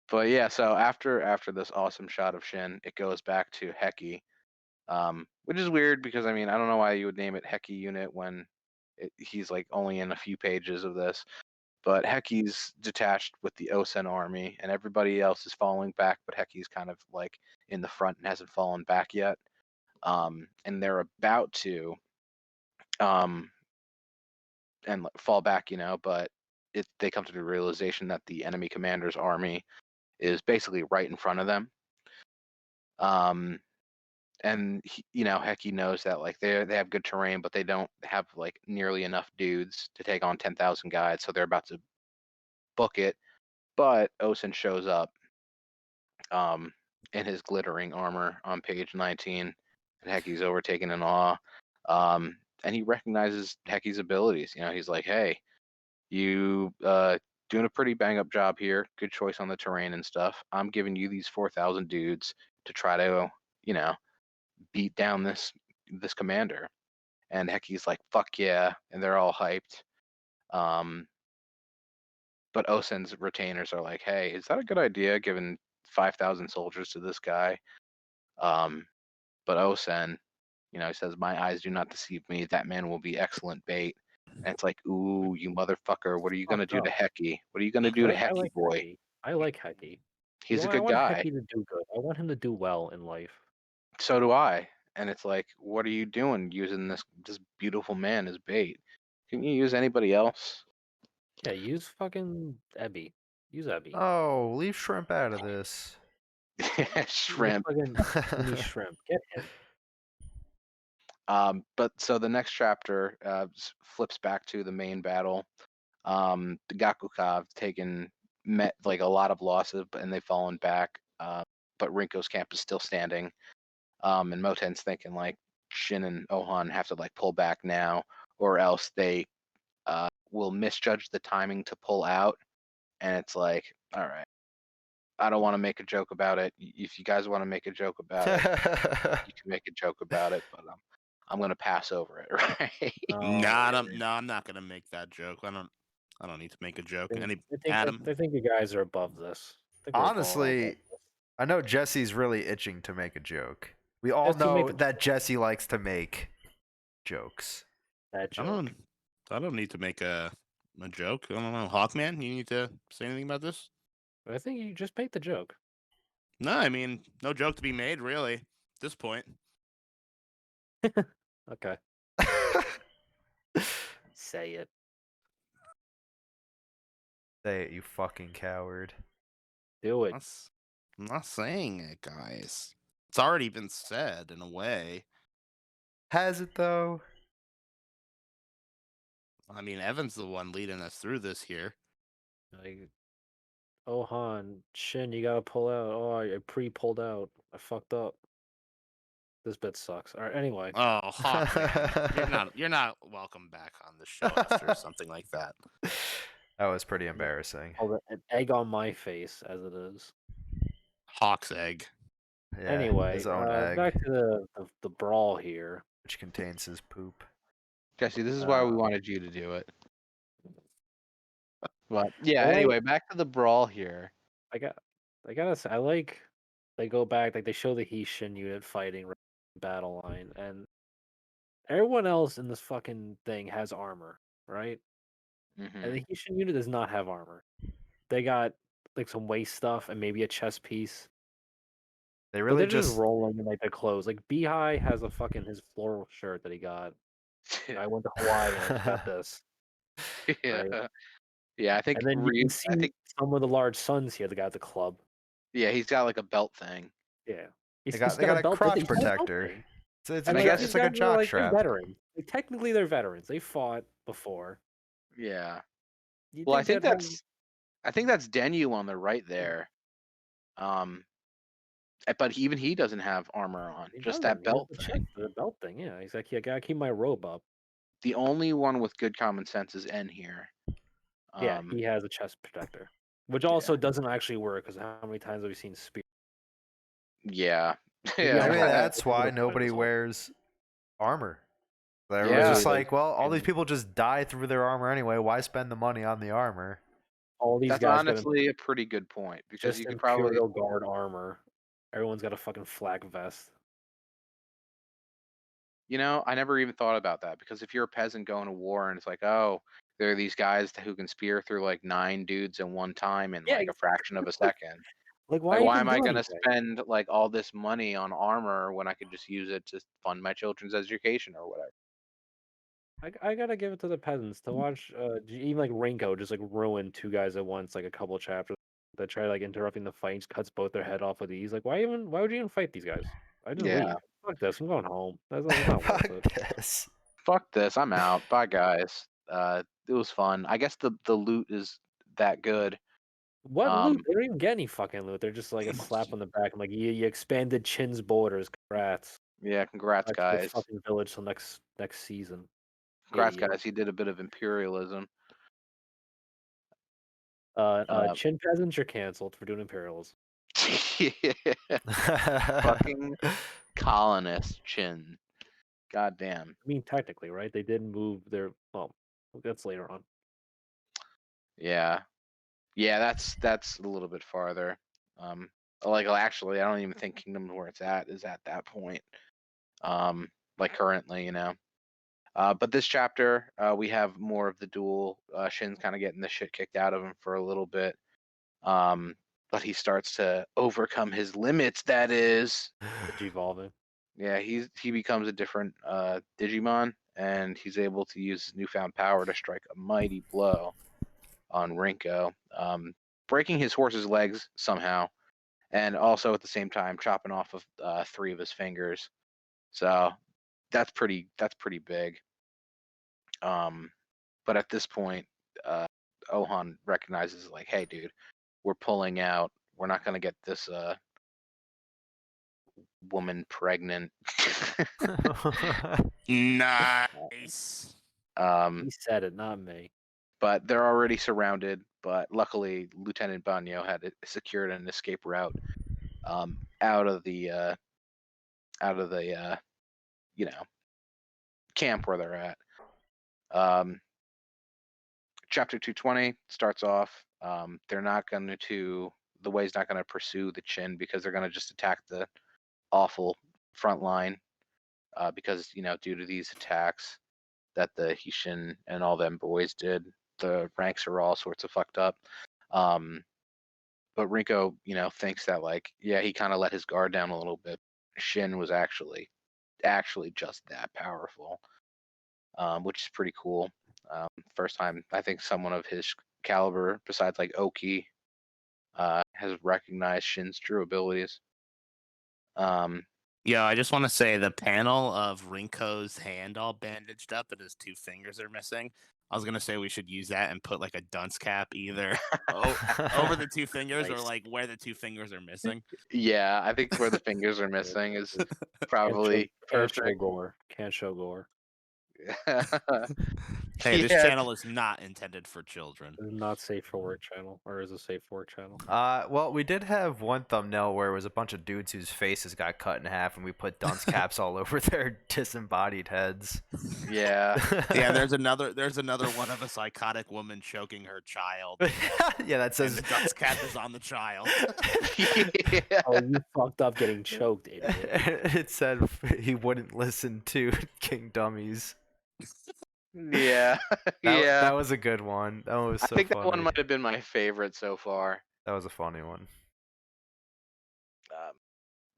But yeah, so after this awesome shot of Shin, it goes back to Heki, which is weird because I mean I don't know why you would name it Heki Unit when he's like only in a few pages of this. But Heki's detached with the Osen army, and everybody else is falling back, but Heki's kind of like in the front and hasn't fallen back yet. And they're about to and fall back, but they come to the realization that the enemy commander's army is basically right in front of them. And Heki knows that like they have good terrain, but they don't have like nearly enough dudes to take on 10,000 guys, so they're about to book it. But Osen shows up in his glittering armor on page 19, and Heki's overtaken in awe. And he recognizes Heki's abilities. He's like, hey, you doing a pretty bang up job here. Good choice on the terrain and stuff. I'm giving you these 4,000 dudes to try to, beat down this commander. And Heki's like, fuck yeah, and they're all hyped. But Osen's retainers are like, hey, is that a good idea giving 5,000 soldiers to this guy? But Osen, he says, my eyes do not deceive me. That man will be excellent bait. And it's like, ooh, you motherfucker, what are you going to do to Heki? What are you going to do to I Heki, like boy? Heki. I like Heki. He's a I good want guy. Heki to do good. I want him to do well in life. So do I. And it's like, what are you doing using this beautiful man as bait? Couldn't you use anybody else? Yeah, use fucking Ebby. Use Ebby. Oh, leave Shrimp out of this. Use the Shrimp. fucking skinny shrimp. Get him. But so the next chapter flips back to the main battle. The Gakuka have met like a lot of losses, and they've fallen back. But Rinko's camp is still standing. And Moten's thinking like Shin and Ohan have to like pull back now, or else they will misjudge the timing to pull out. And it's like, all right, I don't want to make a joke about it. If you guys want to make a joke about it, you can make a joke about it. But I'm gonna pass over it, right? I'm not gonna make that joke. I don't need to make a joke. I think you guys are above this. I think we're all above Honestly, this. I know Jesse's really itching to make a joke. We all Jesse, make know a that Jesse likes to make jokes. That joke. I don't need to make a joke. I don't know. Hawkman, you need to say anything about this? I think you just make the joke. No, I mean, no joke to be made, really, at this point. Okay. Say it. Say it, you fucking coward. Do it. I'm not saying it, guys. It's already been said in a way. Has it though? I mean, Evan's the one leading us through this here. Like, oh Han, Shin, you gotta pull out. Oh, I pre-pulled out. I fucked up. This bit sucks. All right. Anyway. Oh, Hawkman, you're not welcome back on the show after something like that. That was pretty embarrassing. An egg on my face, as it is. Hawk's egg. Yeah, Anyway, his own egg, back to the brawl here. which contains his poop. Jesse, this is why we wanted you to do it. But yeah, anyway, back to the brawl here. I gotta say, I like they go back, like they show the Heishin unit fighting battle line, and everyone else in this fucking thing has armor, right? Mm-hmm. And the Heishin unit does not have armor. They got like some waist stuff and maybe a chest piece. They But really they're just rolling in like their clothes. Like Beehai has a fucking his floral shirt that he got. I went to Hawaii and I just got this. Yeah, Right? yeah. I think And then you can see some of the large sons here. The guy at the club. yeah, he's got like a belt thing. Yeah, they got a belt crotch thing. He's got a belt protector. thing. It's And I like, guess it's like a these guys are, jock they're strap. veterans. Like, technically, they're veterans. They fought before. Yeah. You Well, I think that that's Denyu on the right there. But even he doesn't have armor on. Just that belt thing. The belt thing. Yeah, he's like, I gotta keep my robe up. The only one with good common sense is N here. Yeah, he has a chest protector, which also doesn't actually work because how many times have we seen spear? Yeah. Yeah, I mean, Yeah. that's why nobody wears armor. Everyone's Yeah. just like, well, all these people just die through their armor anyway. Why spend the money on the armor? All these That's guys honestly a pretty good point because just you could probably Imperial Guard armor. Everyone's got a fucking flak vest. You know, I never even thought about that because if you're a peasant going to war and it's like, oh, there are these guys who can spear through like 9 dudes in one time in like a fraction of a second. Like, why am I going to spend like all this money on armor when I could just use it to fund my children's education or whatever? I gotta give it to the peasants to watch. Even like Rinko just like ruin 2 guys at once, like a couple chapters that try like interrupting the fight, just cuts both their head off with ease. Like, why would you even fight these guys? I just leave. Fuck this. I'm going home. That's not worth it. Fuck this. I'm out. Bye, guys. It was fun. I guess the loot is that good. What loot? They don't even get any fucking loot. They're just like a slap on the back. I'm like, you expanded Chin's borders. Congrats. Yeah, congrats, guys. Fucking village till next season. Congrats, guys. He did a bit of imperialism. Chin peasants are canceled for doing imperialism. Fucking colonist Chin. God damn. I mean, technically, right? They did move their. Well, that's later on. Yeah, that's a little bit farther. Like actually, I don't even think Kingdom where it's at is at that point. Like currently, you know. But this chapter, we have more of the duel. Shin's kind of getting the shit kicked out of him for a little bit. But he starts to overcome his limits. That is, Digivolving. Yeah, he becomes a different Digimon, and he's able to use his newfound power to strike a mighty blow. on Rinko, breaking his horse's legs somehow, and also at the same time chopping off of 3 of his fingers. So that's pretty big. But at this point, Ohan recognizes like, hey, dude, we're pulling out. We're not gonna get this woman pregnant. Nice. He said it, not me. But they're already surrounded. But luckily, Lieutenant Banyo had secured an escape route out of the camp where they're at. Chapter 220 starts off. They're not going to. The Way's not going to pursue the Chin because they're going to just attack the awful front line. Because due to these attacks that the Hishin and all them boys did, the ranks are all sorts of fucked up. But Rinko, thinks that like, yeah, he kind of let his guard down a little bit. Shin was actually just that powerful, which is pretty cool. First time I think someone of his caliber, besides like Oki, has recognized Shin's true abilities. Yeah, I just want to say the panel of Rinko's hand all bandaged up and his 2 fingers are missing. I was gonna say we should use that and put like a dunce cap either over the 2 fingers or like where the 2 fingers are missing. Yeah, I think where the fingers are missing is probably can't show gore. Can't show gore. Hey, this channel is not intended for children. It's not safe for work channel, or is it safe for work channel? Well, we did have one thumbnail where it was a bunch of dudes whose faces got cut in half, and we put dunce caps all over their disembodied heads. Yeah. Yeah, there's another one of a psychotic woman choking her child. Yeah, that says the dunce cap is on the child. Yeah. Oh, you fucked up getting choked, idiot. It said he wouldn't listen to King Dummies. Yeah. Yeah. That was a good one. That was so I think funny. that one might have been my favorite so far. That was a funny one.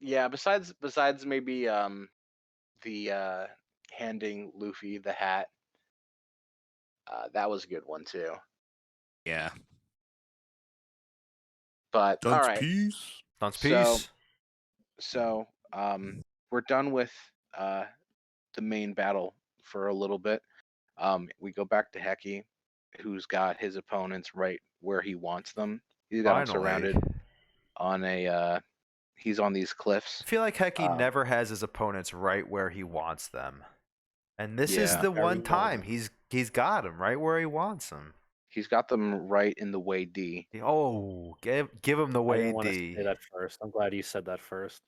Yeah, besides maybe the handing Luffy the hat. That was a good one too. Yeah. But Dunce all right. Dunce So- piece. So we're done with the main battle for a little bit. We go back to Heki, who's got his opponents right where he wants them. He's got them surrounded on a. He's on these cliffs. I feel like Heki never has his opponents right where he wants them, and this is Yeah. the one time he's got them right where he wants them. He's got them right in the way D. Oh, give him the I way didn't want to D. say that first. I'm glad you said that first.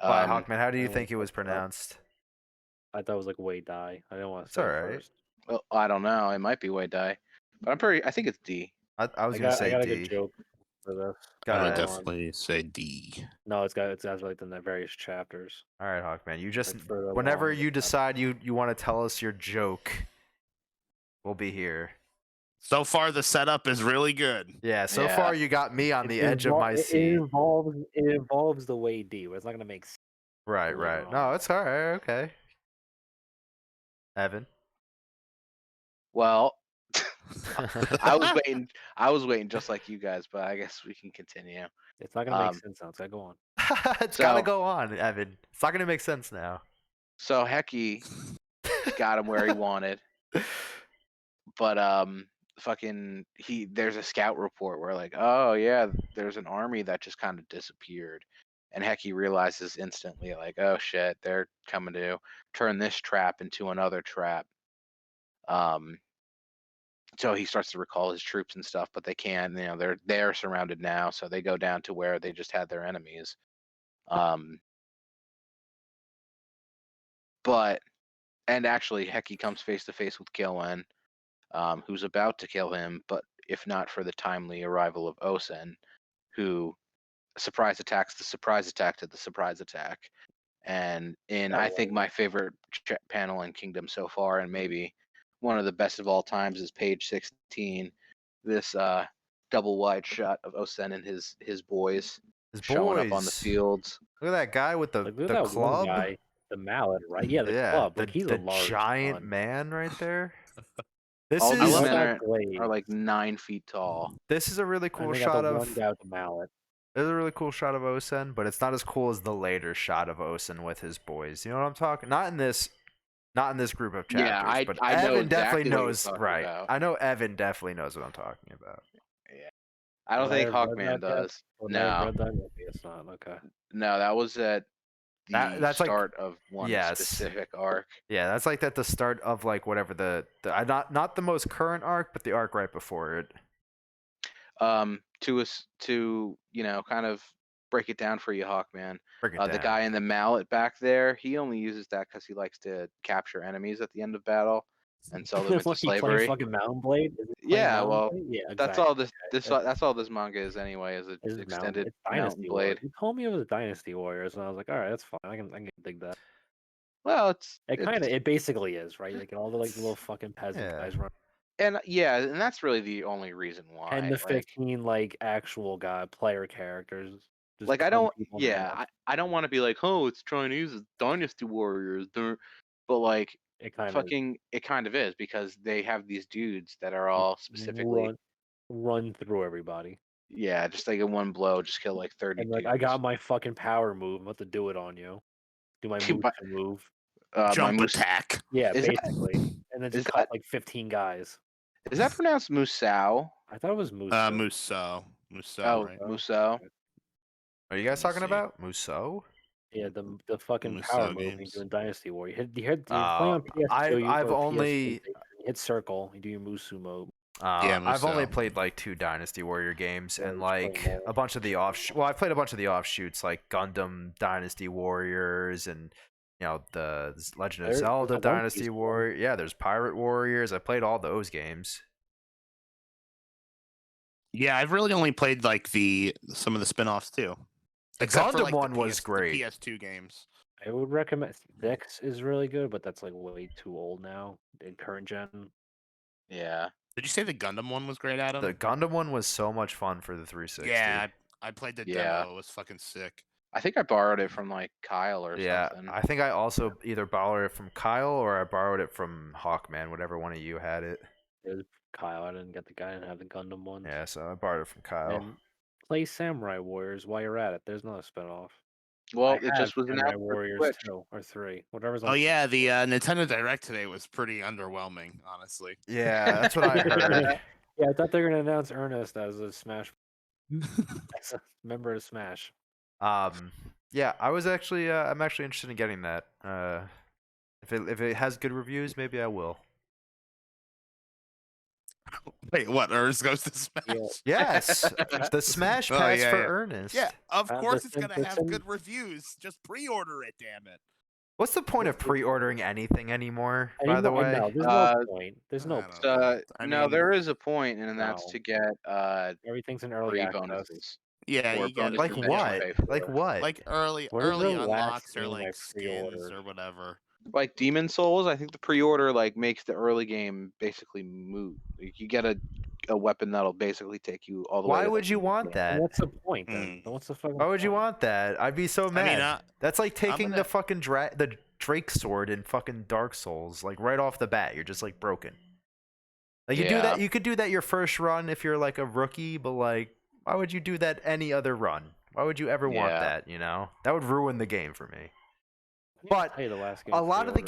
Why, Hawkman? How do you I think it was looked it up. pronounced? I thought it was like way die. I didn't want to It's say it alright. first. Well, I don't know. It might be way die, but I think it's D. I was I gonna got say a D. good joke for this. Go I would ahead. definitely say D. No, it's like in the various chapters. All right, Hawkman. You just Like further whenever along in you the decide you want to tell us your joke, we'll be here. So far, the setup is really good. Yeah. So Yeah. far, you got me on the edge of my It seat. involves the way D, where it's not gonna make sense. Right. later No, on. it's all right. Okay. Evan. Well, I was waiting just like you guys, but I guess we can continue. It's not gonna make sense now. It's gotta go on. It's gotta So- go on, Evan. It's not gonna make sense now. So Heki got him where he wanted, but there's a scout report where like, oh yeah, there's an army that just kind of disappeared, and Heki realizes instantly like, oh shit, they're coming to turn this trap into another trap. So he starts to recall his troops and stuff, but they can't. They're surrounded now, so they go down to where they just had their enemies. And actually, Heki comes face to face with Killwen, who's about to kill him, but if not for the timely arrival of Osen, who surprise attacks the surprise attack to the surprise attack. And I think my favorite panel in Kingdom so far, and maybe one of the best of all times, is page 16. This double wide shot of Osen and his boys showing up on the fields. Look at that guy with the Like, look at that club. one guy, the mallet, right? Yeah, the club. Like, he's the a large giant gun. man right there. This All is these love men that are blade. like 9 feet tall. this is a really And cool they got shot the of. one guy with the mallet. There's a really cool shot of Osen, but it's not as cool as the later shot of Osen with his boys. You know what I'm talking? Not in this group of chapters. Yeah, but I know Evan definitely exactly what you're knows. talking Right? about. I know Evan definitely knows what I'm talking about. Yeah, I don't Would I think have read Hawkman that yet? does. Would I have No, read that? Maybe it's not. Okay. no, that was at the That's like start of one yes. specific arc. Yeah, that's like at the start of like whatever the not the most current arc, but the arc right before it. To kind of break it down for you, Hawkman. Break it The down. guy in the mallet back there, he only uses that because he likes to capture enemies at the end of battle and sell them into What, he playing slavery. fucking Mountain Blade? Is he playing Yeah, Mountain well, Blade? Yeah, that's exactly. all this That's- that's all this manga is anyway. Is an It's extended It's Mountain Dynasty Blade. Warriors. You told me it was Dynasty Warriors, and I was like, all right, that's fine. I can dig that. Well, It basically is, right? Like all the little fucking peasant Yeah. guys run. and that's really the only reason why. 10 to 15 actual player characters. Just Like I cut don't, people in half. I don't want to be like, oh, it's Chinese, it's Dynasty Warriors, but like It kind of fucking, it kind of is because they have these dudes that are all specifically, run through everybody. yeah, just like in one blow, just kill like 30 And like, dudes. I got my fucking power move. I'm about to do it on you. Do my move. Jump my attack. Yeah, Is that- basically. And then is just cut like 15 guys. Is that pronounced Musou? I thought it was Moose. Musou. Oh, Right? Musou. Are you guys Let me talking see. about Muso? Yeah, the fucking Musou power move you games. do in Dynasty War. You play on PS2. I've or only PS3, you hit circle. You do your Musu mode. I've only Musou. played like 2 Dynasty Warrior games Yeah, and just play like more. a bunch of the Well, I played a bunch of the offshoots like Gundam Dynasty Warriors and the Legend of There's Zelda a One Dynasty Piece one. Warrior. Yeah, there's Pirate Warriors. I played all those games. Yeah, I've really only played like some of the spin-offs too. The Except for, Gundam like, the one was great. The PS2 games. I would recommend Vix is really good, but that's like way too old now in current gen. Yeah. Did you say the Gundam one was great, Adam? The Gundam one was so much fun for the 360. Yeah, I played the Yeah. demo. It was fucking sick. I think I borrowed it from like Kyle or Yeah, something. I think I also either borrowed it from Kyle or I borrowed it from Hawkman, whatever one of you had it. It was Kyle. I didn't get the guy. I didn't have the Gundam one. Yeah, so I borrowed it from Kyle. And play Samurai Warriors while you're at it. There's another spinoff. Well, I it have just was Samurai announced for Warriors Switch. 2 or 3. Whatever's on. Oh yeah, the Nintendo Direct today was pretty underwhelming, honestly. Yeah, that's what I heard. Yeah, I thought they were gonna announce Ernest as a Smash as a member of Smash. Yeah, I was actually I'm actually interested in getting that. If it has good reviews, maybe I will. Wait, what? Ernest goes to Smash? Yeah. Yes, the Smash Oh, Pass yeah, for yeah. Ernest. Yeah, of course it's listen, gonna have listen. good reviews. Just pre-order it, damn it. What's the point of pre-ordering anything anymore? By the way, No, there's Uh, no point. There's no I point. don't know. I No, mean, there is a point, and that's No. to get Everything's in early free access. bonuses. yeah, or you get bonuses like that you what? pay for. Like what? like early What is the last unlocks or game I like skins pre-ordered? or whatever. Like Demon Souls, I think the pre-order like makes the early game basically moot. Like, you get a weapon that'll basically take you all the way. Why to would you want And that? what's the point then? What's the fucking Why would you point? want that? I'd be so mad. I mean, That's like taking gonna- the fucking the Drake sword in fucking Dark Souls, like right off the bat. You're just like broken. Like you do Yeah. that, you could do that your first run if you're like a rookie, but like, why would you do that any other run? Why would you ever want Yeah. that? You know, that would ruin the game for me. I didn't But tell you the last game A lot of the pre-ordered.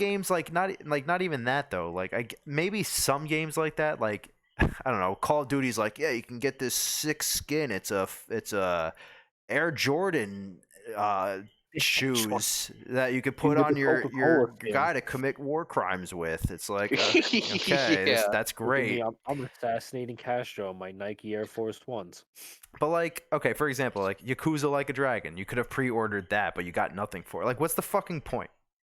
games, not even that though. Like maybe some games like that, like I don't know, Call of Duty's like, yeah, you can get this sick skin. It's a Air Jordan shoes that you could put get on the your Coca-Cola skin. guy to commit war crimes with. It's like okay, Yeah. that's Look at me, great. I'm assassinating Castro in my Nike Air Force Ones. But like, okay, for example, like Yakuza Like a Dragon, you could have pre-ordered that, but you got nothing for it. Like, what's the fucking point?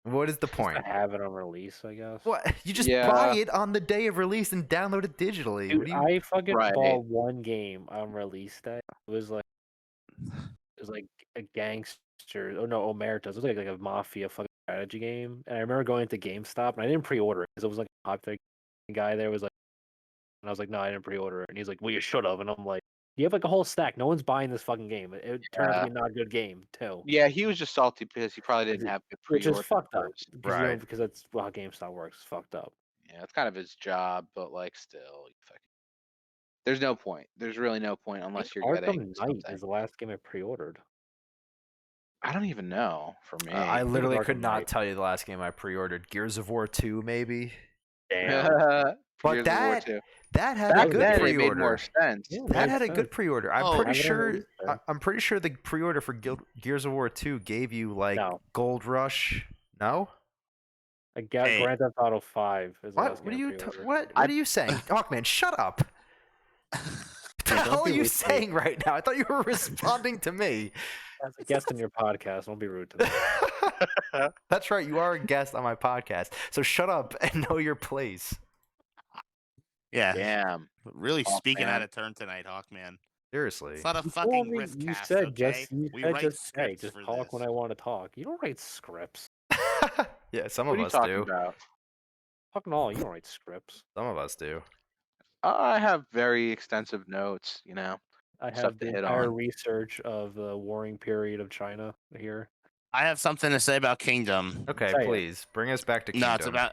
What is the point? I have it on release, I guess. What? You just Yeah. buy it on the day of release and download it digitally. Dude, What do you? I fucking Right. bought one game on release day. It was like a gangster. Oh no, Omerta. It was like a mafia fucking strategy game. And I remember going to GameStop and I didn't pre-order it because it was like a popular guy there was like, and I was like, no, I didn't pre-order it. And he's like, well, you should have. And I'm like, you have like a whole stack. No one's buying this fucking game. It turned out to be a not good game too. Yeah, he was just salty because he probably didn't have good Which pre-order is fucked up. first. Right. Because that's how GameStop works. It's fucked up. Yeah, it's kind of his job, but like still, there's no point. There's really no point I think unless you're getting Arkham Knight something. is the last game I pre-ordered. I don't even know for me. I literally could Arkham not Knight. tell you the last game I pre-ordered. Gears of War 2, maybe. Damn. But Gears of War 2. that had Back a good then, it made more pre-order. sense. Yeah, That makes had a sense. good pre-order. I'm Oh, pretty have it on sure. release then. I'm pretty sure the pre-order for Gears of War 2 gave you like No. Gold Rush. No. I got Hey. Grand Theft Auto 5 is the last What? What are game I you? pre-ordered. What are you saying, Hawkman? Shut up. What the Hey, hell don't are be you rude to me. saying right now? I thought you were responding to me. As a guest on your podcast, don't be rude to me. That's right. You are a guest on my podcast, so shut up and know your place. Yeah. Damn. Really speaking Hawkman. out of turn tonight, Hawkman. Seriously. It's not a You fucking told me- risk you cast, said okay? We write hey, scripts just for talk this. when I want to talk. You don't write scripts. Yeah, some What of are you us talking do. about? Fuck no, you don't write scripts. Some of us do. I have very extensive notes, I Stuff have to the hit entire on. research of the warring period of China here. I have something to say about Kingdom. Okay, Say it. please bring us back to No, Kingdom.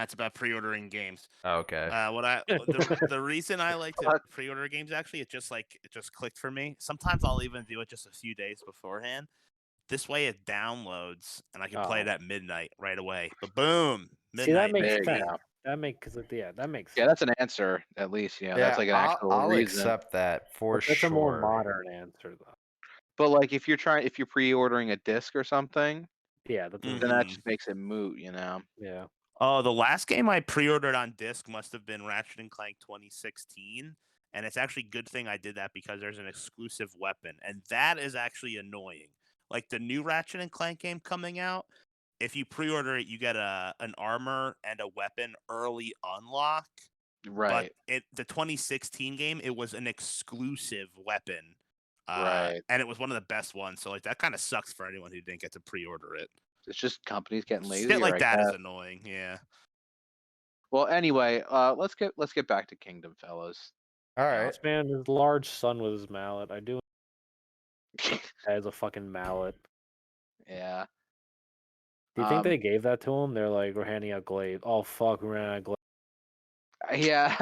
it's about pre-ordering games. Oh, okay. The reason I like to pre-order games actually, it just clicked for me. Sometimes I'll even do it just a few days beforehand. This way it downloads and I can play it Oh. at midnight right away. But boom, See, that midnight. makes There you sense. go. That makes sense. Yeah, that's an answer at least. That's like an actual I'll reason. accept that for But that's sure. a more modern answer, though. But like, if you're pre-ordering a disc or something, Yeah, that's Mhm. then that just makes it moot. yeah. Oh, the last game I pre-ordered on disc must have been Ratchet and Clank 2016, and it's actually a good thing I did that because there's an exclusive weapon, and that is actually annoying. Like the new Ratchet and Clank game coming out, if you pre-order it, you get an armor and a weapon early unlock. Right. But the 2016 game, it was an exclusive weapon. Right. And it was one of the best ones. So like that kind of sucks for anyone who didn't get to pre-order it. It's just companies getting lazy. Shit like that is annoying. Yeah. Well, anyway, let's get back to Kingdom, fellas. All right. This man, his large son with his mallet. I do. Has a fucking mallet. Yeah. Do you think they gave that to him? They're like, we're handing out glaive. Oh fuck, we're handing out glaive. Yeah.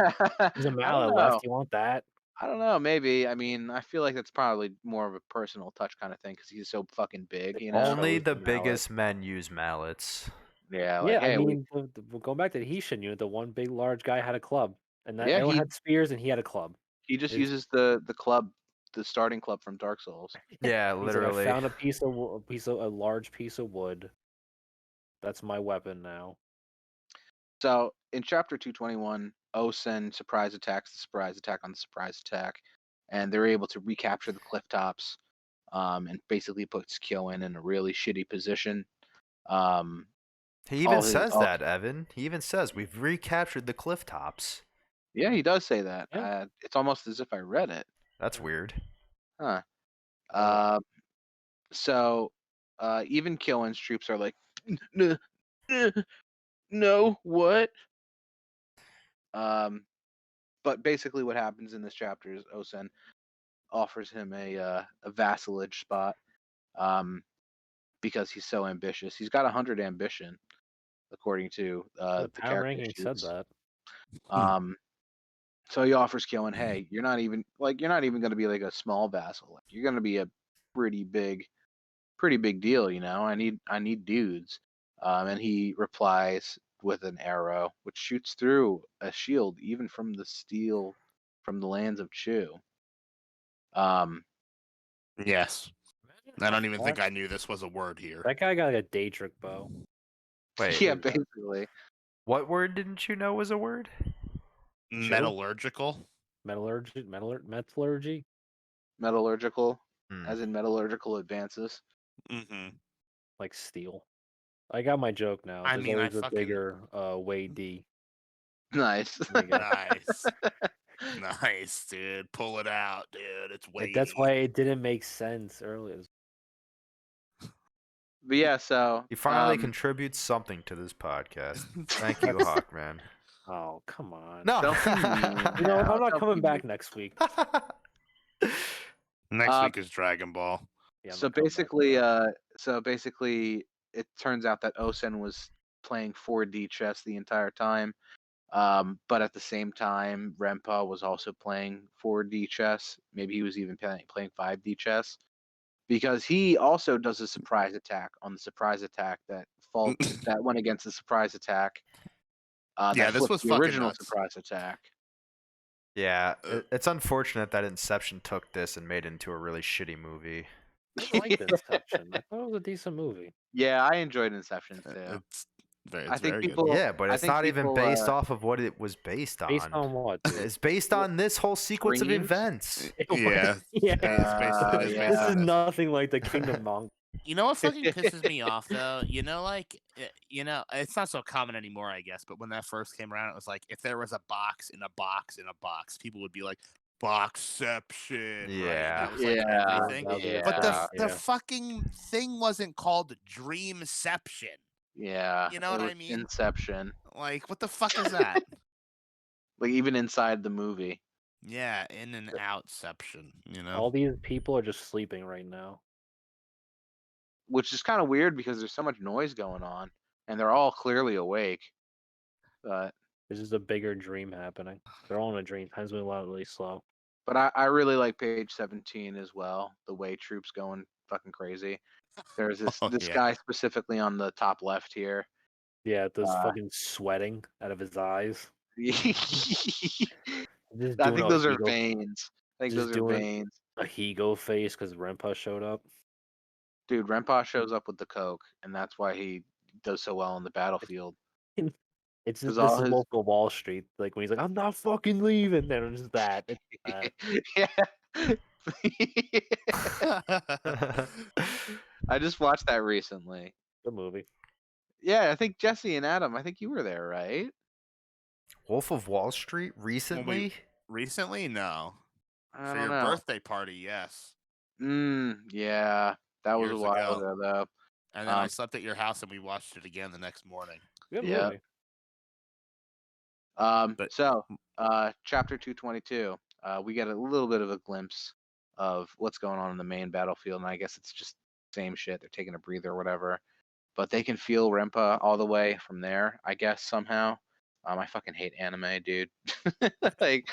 There's a I don't mallet know. left. You want that? I don't know. Maybe. I mean, I feel like that's probably more of a personal touch kind of thing because he's so fucking big. Only chose the the mallet. biggest men use mallets. Yeah. Like, Yeah, hey, I mean, going back to the Heshin unit, the one big large guy had a club, and that Yeah, everyone he- had spears, and he had a club. he just It's- uses the club, the starting club from Dark Souls. Yeah, He's literally. like, I found a large piece of wood. That's my weapon now. So in chapter 221, Osen attacks the surprise attack on the surprise attack, and they're able to recapture the cliff tops, and basically puts Kyoen in a really shitty position. He even says that, Evan. He even says we've recaptured the cliff tops. Yeah, he does say that. Yeah. It's almost as if I read it. That's weird. Huh. Oh. So even Kyoen's troops are like, no, what? But basically what happens in this chapter is Osen offers him a vassalage spot, because he's so ambitious. He's got 100 ambition, according to The the power character ranking said sheets. that. So he offers Kyoen, hey, you're not even going to be like a small vassal. Like, you're going to be a pretty big deal. I need dudes. And he replies with an arrow, which shoots through a shield, even from the steel from the lands of Chu. Yes. I don't even think I knew this was a word here. That guy got like a Daedric bow. Wait. Yeah, basically. What word didn't you know was a word? Metallurgical. Metallurgy. Metallurgical, as in metallurgical advances. Mm-hmm. Like steel. I got my joke now. I There's mean, always a bigger Wade D. Nice. Nice. Nice, dude. Pull it out, dude. It's way. That's why it didn't make sense earlier. But yeah, so He finally contributes something to this podcast. Thank you, Hawkman. Oh, come on. No. Don't be mean. You know, I'm not Don't coming be back mean. next week. Next week is Dragon Ball. Yeah, I'm So not coming back for basically, that. it turns out that Osen was playing 4D chess the entire time. But at the same time, Renpa was also playing 4D chess. Maybe he was even playing 5D chess, because he also does a surprise attack on the surprise attack that went against the surprise attack. Yeah, that this flipped was the fucking original nuts. surprise attack. Yeah, it's unfortunate that Inception took this and made it into a really shitty movie. I liked Inception. I thought it was a decent movie. Yeah, I enjoyed Inception too. It's I think very people. good. Yeah, but I it's think not even people, based off of what it was based Based on. on what? Dude? It's based on this whole sequence of Dreams? events. Yeah, Yeah. it's based on Yeah. This is on this. nothing like the Kingdom manga. You know what fucking pisses me off though? Like it's not so common anymore, I guess. But when that first came around, it was like if there was a box in a box in a box, people would be like, "Boxception," right? Yeah. That was like everything. Yeah. But the Yeah. fucking thing wasn't called Dreamception. Yeah. You know what it I was mean? Inception. Like, what the fuck is that? Like even inside the movie. Yeah, in and outception. All these people are just sleeping right now. Which is kind of weird because there's so much noise going on, and they're all clearly awake. But This is a bigger dream happening. They're all in a dream. Time's moving really slow. I really like page 17 as well. The way troops going fucking crazy. There's this Oh, this yeah. guy specifically on the top left here. Yeah, this fucking sweating out of his eyes. I Just think doing those a are Higo- veins. I think just those are doing veins. a Higo face because Renpa showed up. Dude, Renpa shows up with the coke, and that's why he does so well on the battlefield. It's Because just all this is his local Wall Street. Like when he's like, "I'm not fucking leaving," then it's just that. It's that. yeah. I just watched that recently. Good movie. Yeah, I think Jesse and Adam. I think you were there, right? Wolf of Wall Street recently? Recently, no. I For don't your know. birthday party, yes. Yeah, that was a Years while ago. ago though. And then I slept at your house and we watched it again the next morning. Good Yeah. movie. So, chapter 222, we get a little bit of a glimpse of what's going on in the main battlefield, and I guess it's just same shit. They're taking a breather or whatever, but they can feel Rempa all the way from there, I guess, somehow. I fucking hate anime, dude. Like,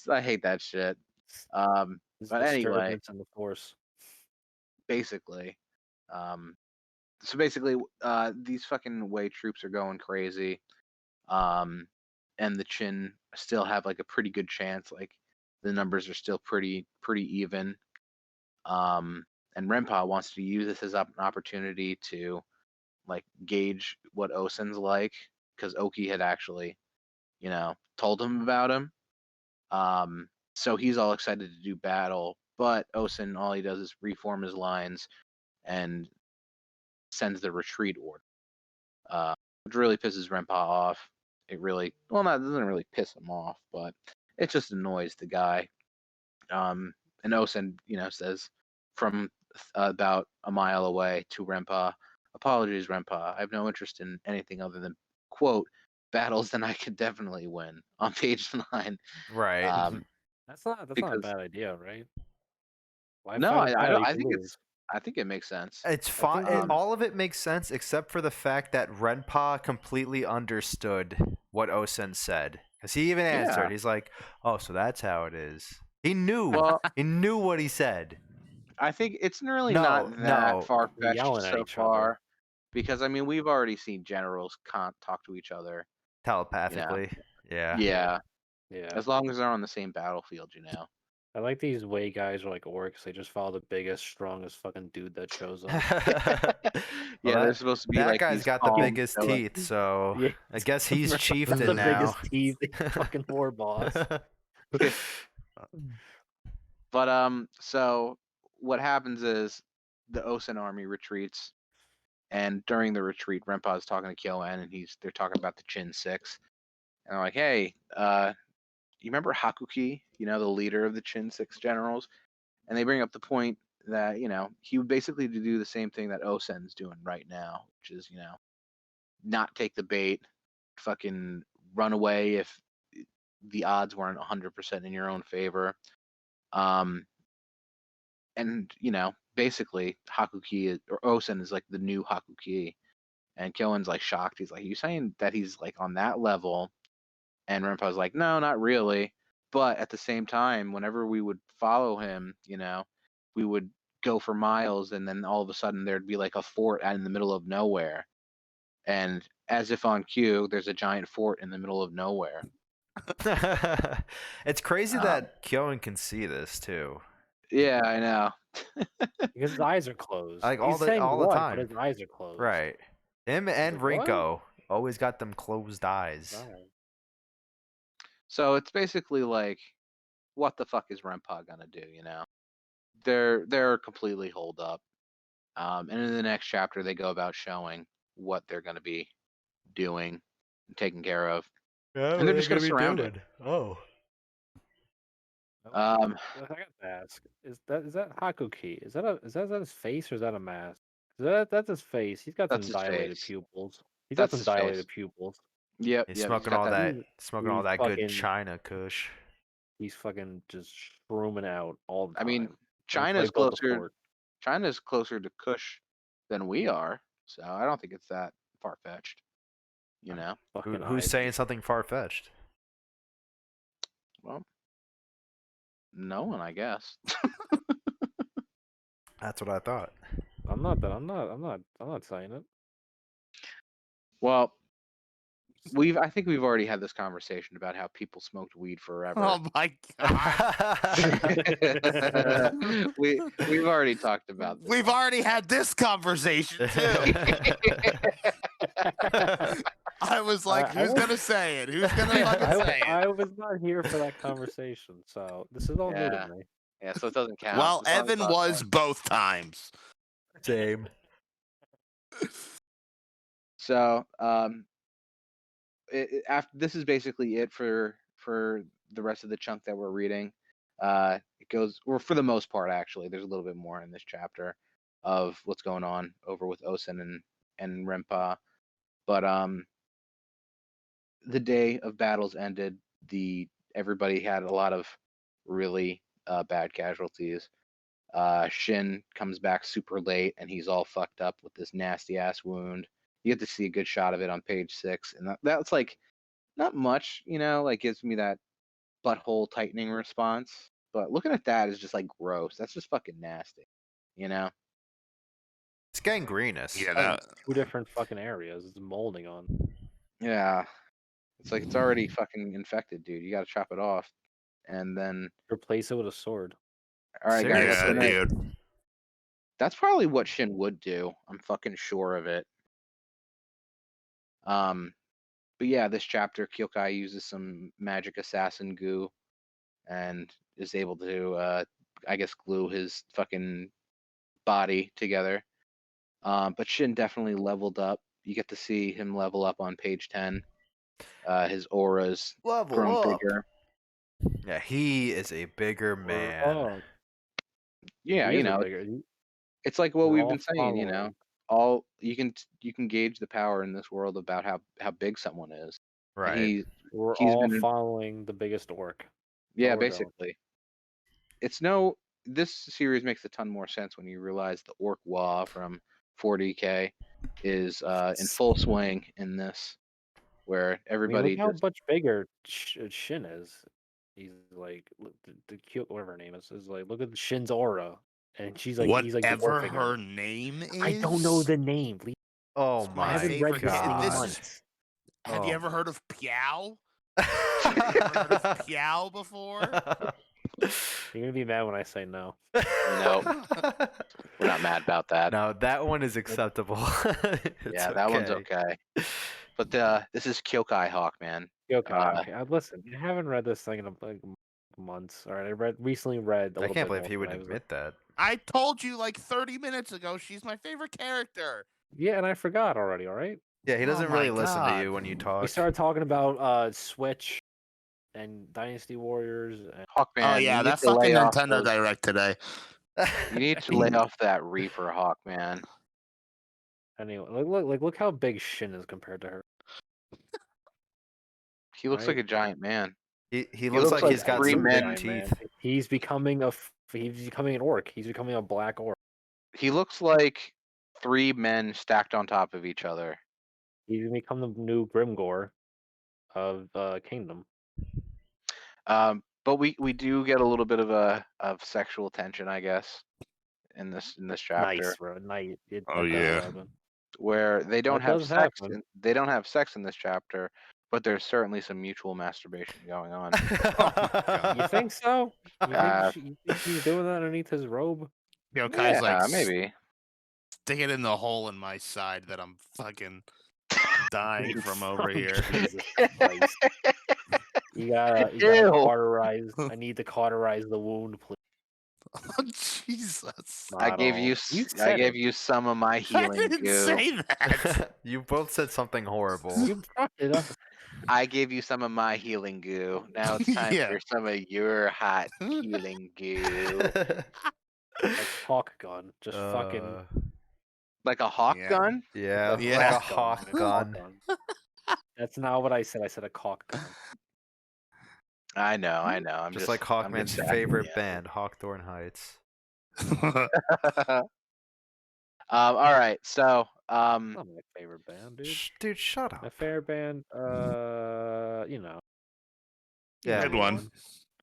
I hate that shit. It's But anyway, disturbance in the force. basically, these fucking Wei troops are going crazy. And the Chin still have like a pretty good chance. Like the numbers are still pretty even. And Renpa wants to use this as an opportunity to like gauge what Osen's like, because Oki had actually, told him about him. So he's all excited to do battle, but Osen, all he does is reform his lines and sends the retreat order, which really pisses Renpa off. It really, well, not doesn't really piss him off, but it just annoys the guy. And Osen, says from about a mile away to Renpa, "Apologies, Renpa. I have no interest in anything other than quote battles that I could definitely win." On page 9, Right. That's not a because bad idea, right? Why no, fight a I battle don't. you can lose? I think it makes sense. It's I fine. think All of it makes sense except for the fact that Renpa completely understood what Osen said. Because he even answered. Yeah. He's like, "Oh, so that's how it is." He knew. Well, He knew what he said. I think it's really No, not no. that far They're fetched yelling at so each other. far, because I mean we've already seen generals can't talk to each other. Telepathically. Yeah. Yeah, Yeah. as long as they're on the same battlefield, I like these way guys are like orcs. They just follow the biggest, strongest fucking dude that shows up. Yeah, they're supposed to be that like guy's these got the calm, biggest stoic- teeth, so Yeah. I guess he's the chieftain now. biggest teeth, fucking war boss. But so what happens is the Osen army retreats, and during the retreat, Renpa is talking to Kyoan, and they're talking about the Chin Six, and I'm like, hey, you remember Hakuki, the leader of the Chin Six generals? And they bring up the point that, he would basically do the same thing that Osen's doing right now, which is, not take the bait, fucking run away if the odds weren't 100% in your own favor. And, basically Hakuki or Osen is like the new Hakuki. And Kyoen's like shocked. He's like, "You saying that he's like on that level?" And Renpa's like, "No, not really. But at the same time, whenever we would follow him, we would go for miles, and then all of a sudden there'd be like a fort out in the middle of nowhere. And as if on cue, there's a giant fort in the middle of nowhere." It's crazy that Kyoen can see this too. Yeah, I know. Because his eyes are closed. Like He's saying all the what, time. but his eyes are closed. Right. Him and like, what? Rinko always got them closed eyes. Right. So it's basically like, what the fuck is Renpa gonna do? They're completely holed up. And in the next chapter, they go about showing what they're gonna be doing, and taking care of, Yeah, and they're just gonna surround it. Oh. I got to ask: is that Hakuki? Is that his face or is that a mask? That's his face. He's got That's some his dilated face. pupils. He's That's got his some face. dilated pupils. Yep. He's He's smoking got all that, He's good fucking- China Kush. He's fucking just shrooming out all the time. I mean, That's China's why he built the closer. fort. China's closer to Kush than we are, so I don't think it's that far fetched. Fucking Who's eyes. saying something far fetched? Well, no one, I guess. That's what I thought. I'm not saying it. Well, I think we've already had this conversation about how people smoked weed forever. Oh my god. We've already talked about this. We've already had this conversation too. I was like, who's gonna say it? Who's gonna fucking say it? I was not here for that conversation, so this is all new to me. Yeah, so it doesn't count. Well, As long as Evan it's was fun. both times. Same. So, after this is basically it for the rest of the chunk that we're reading. It goes, or for the most part, actually. There's a little bit more in this chapter of what's going on over with Osen and Renpa, but the day of battles ended. Everybody had a lot of really bad casualties. Shin comes back super late, and he's all fucked up with this nasty ass wound. You get to see a good shot of it on page 6, and that's like not much, like gives me that butthole tightening response. But looking at that is just like gross. That's just fucking nasty, It's gangrenous. Yeah, Two different fucking areas. It's molding on. Yeah, it's like it's already fucking infected, dude. You got to chop it off, and then Replace it with a sword. all right, guys. Seriously? good night. dude. That's probably what Shin would do. I'm fucking sure of it. But yeah, this chapter, Kyokai uses some magic assassin goo and is able to, I guess, glue his fucking body together. But Shin definitely leveled up. You get to see him level up on page 10. His aura's grown bigger. Yeah, he is a bigger man. Oh, Yeah, he is a bigger. it's like what We're we've all been saying, following. all you can gauge the power in this world about how big someone is. And Right. We're he's all been following the biggest orc. yeah, we're going. basically. This series makes a ton more sense when you realize the Orc Wa from 40K is in full swing in this, where everybody look how just much bigger Shin is. He's like the cute, whatever her name is like, look at Shin's aura, and she's like, he's like Whatever dwarfing her name is. I don't know the name. Please. Oh It's my I haven't read this thing in god. months. Have you Oh. ever heard of Piao? Have you ever heard of Piao before? You're gonna be mad when I say no. no, we're not mad about that. No, that one is acceptable. Yeah, that one's okay. But this is Kyokai Hawkman. Okay. Listen, I haven't read this thing in like months. All right, I recently read. I can't believe he would admit that. I told you like 30 minutes ago she's my favorite character. Yeah, and I forgot already. All right. Yeah, he doesn't Oh my really listen to God. you when you talk. We started talking about Switch and Dynasty Warriors. And... Hawkman. Oh yeah, you that need to lay fucking off Nintendo Direct today. You need to lay off that Reaper, Hawkman. Anyway, look how big Shin is compared to her. He looks Right. like a giant man. He looks like he's got three some men. big teeth. He's becoming an orc. He's becoming a black orc. He looks like 3 men stacked on top of each other. He's gonna become the new Grimgore of Kingdom. But we do get a little bit of sexual tension, I guess, in this chapter. Nice, bro. Nice. Oh, yeah. Where they don't have does sex. happen. They don't have sex in this chapter, but there's certainly some mutual masturbation going on. You think so? You Uh, think he's doing that underneath his robe? Kai's yeah, like, maybe. stick it in the hole in my side that I'm fucking dying from over Oh, here. Jesus Christ. You gotta Ew. cauterize. I need to cauterize the wound, please. Oh, Jesus. I gave you You I said gave it. you some of my I healing didn't goo. say that. You both said something horrible. You brought it up. I gave you some of my healing goo. Now it's time Yeah. for some of your hot healing goo. Like hawk gun. Just fucking Like a hawk Yeah. gun? Yeah, Yeah. like a hawk hawk gun. gun. That's not what I said. I said a cock gun. I know. I'm Just like I'm Hawkman's just favorite yeah. band, Hawthorne Heights. All right, so Not my favorite band, dude. Dude, shut My up. favorite band, you know. Yeah. Good one.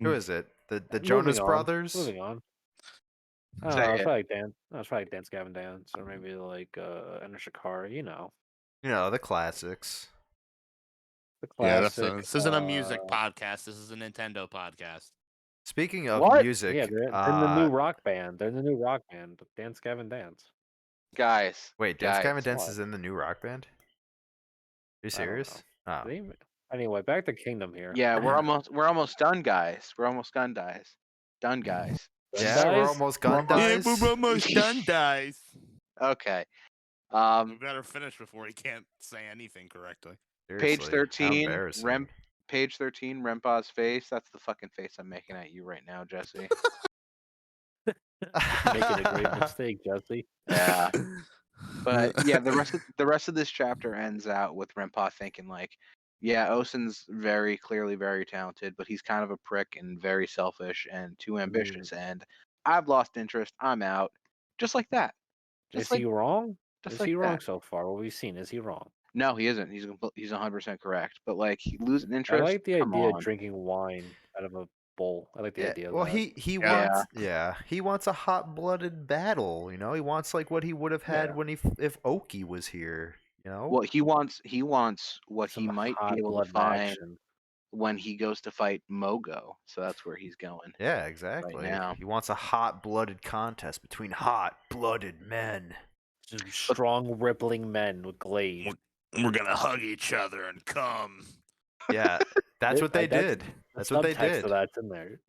Who is it? The Moving Jonas on, Brothers? Moving on. I don't Say know, it's it. probably like Dan. No, it's probably like Dance Gavin Dance, or maybe like Enter Shikari, you know. You know, the classics. The Yeah, classic. this isn't a music podcast. This is a Nintendo podcast. Speaking of What? music, Yeah, they're in the new rock band. They're in the new rock band, Dance Gavin Dance. Guys. wait, Dance Gavin Dance what? is in the new rock band? Are you I don't serious? Oh. Anyway, back to Kingdom here. Yeah, we're almost done, guys. We're almost done, guys. Done, guys. Yeah, we're Guys? almost gun Yeah, dies. we're almost done, guys. Okay. We better finish before he can't say anything correctly. Page Seriously, how 13, embarrassing. Page 13, Rempa's face. That's the fucking face I'm making at you right now, Jesse. Making a great mistake, Jesse. Yeah. But yeah, the rest of this chapter ends out with Rempa thinking like, yeah, Osen's very clearly very talented, but he's kind of a prick and very selfish and too ambitious. And I've lost interest. I'm out. Just like that. Is he wrong? Just Is he like wrong that. so far? What we've seen, is he wrong? No, he isn't. He's 100% correct. But like losing I interest. like the Come idea on. of drinking wine out of a bowl. I like the idea of well, that. he wants a hot-blooded battle. You know, he wants like what he would have had when if Oki was here. You know, Well, he wants what Some he might be able to hot-blooded find action. when he goes to fight Mogo. So that's where he's going. yeah, exactly. now. He wants a hot-blooded contest between hot-blooded men. Just strong, rippling men with glaive. We're gonna hug each other and come. Yeah, that's what they did. That's what they did. So that's in there.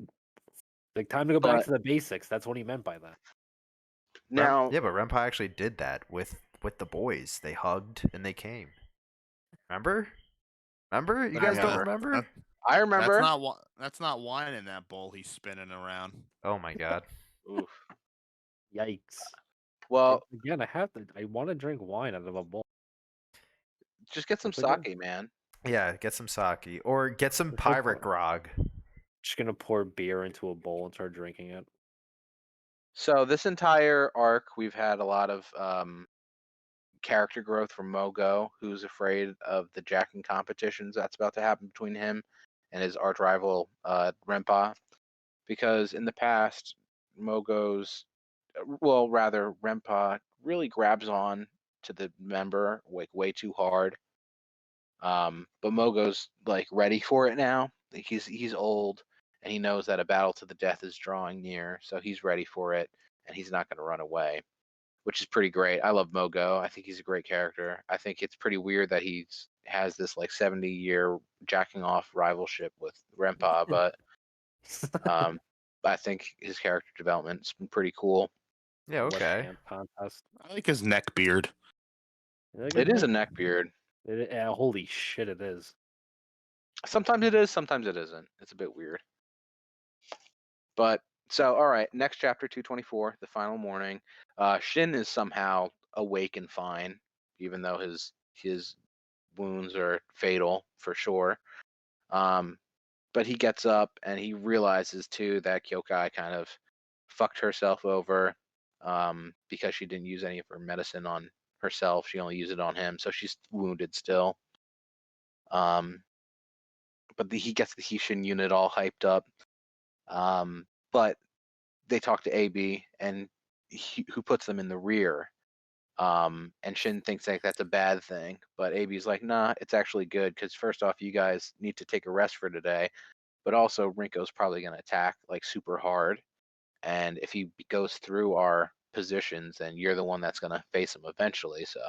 Like time to go back to the basics. That's what he meant by that. Now, yeah, but Renpai actually did that with the boys. They hugged and they came. Remember? You guys don't remember? I remember. That's not wine in that bowl he's spinning around. Oh my god. Oof. Yikes. Well, again, I want to drink wine out of a bowl. Just get some sake, man. Yeah, get some sake or get some pirate grog. Just gonna pour beer into a bowl and start drinking it. So this entire arc, we've had a lot of character growth from Mogo, who's afraid of the jacking competitions that's about to happen between him and his arch rival Rempa, because in the past, Rempa really grabs on to the member like way too hard. But Mogo's like ready for it now. He's old and he knows that a battle to the death is drawing near, so he's ready for it and he's not going to run away, which is pretty great. I love Mogo. I think he's a great character. I think it's pretty weird that he has this like 70-year jacking off rivalship with Rempa, but I think his character development's been pretty cool. Yeah, okay. Contest. I like his neck beard. It is a neck beard. Holy shit, it is. Sometimes it is, sometimes it isn't. It's a bit weird. But so, all right, next chapter 224, the final morning. Shin is somehow awake and fine, even though his wounds are fatal for sure. But he gets up and he realizes too that Kyokai kind of fucked herself over. because she didn't use any of her medicine on herself. She only used it on him, so she's wounded still. But he gets the Hisshin unit all hyped up. But they talk to AB, and who puts them in the rear. And Shin thinks like that's a bad thing, but AB's like, nah, it's actually good because first off, you guys need to take a rest for today, but also Rinko's probably going to attack like super hard, and if he goes through our positions, then you're the one that's going to face him eventually. So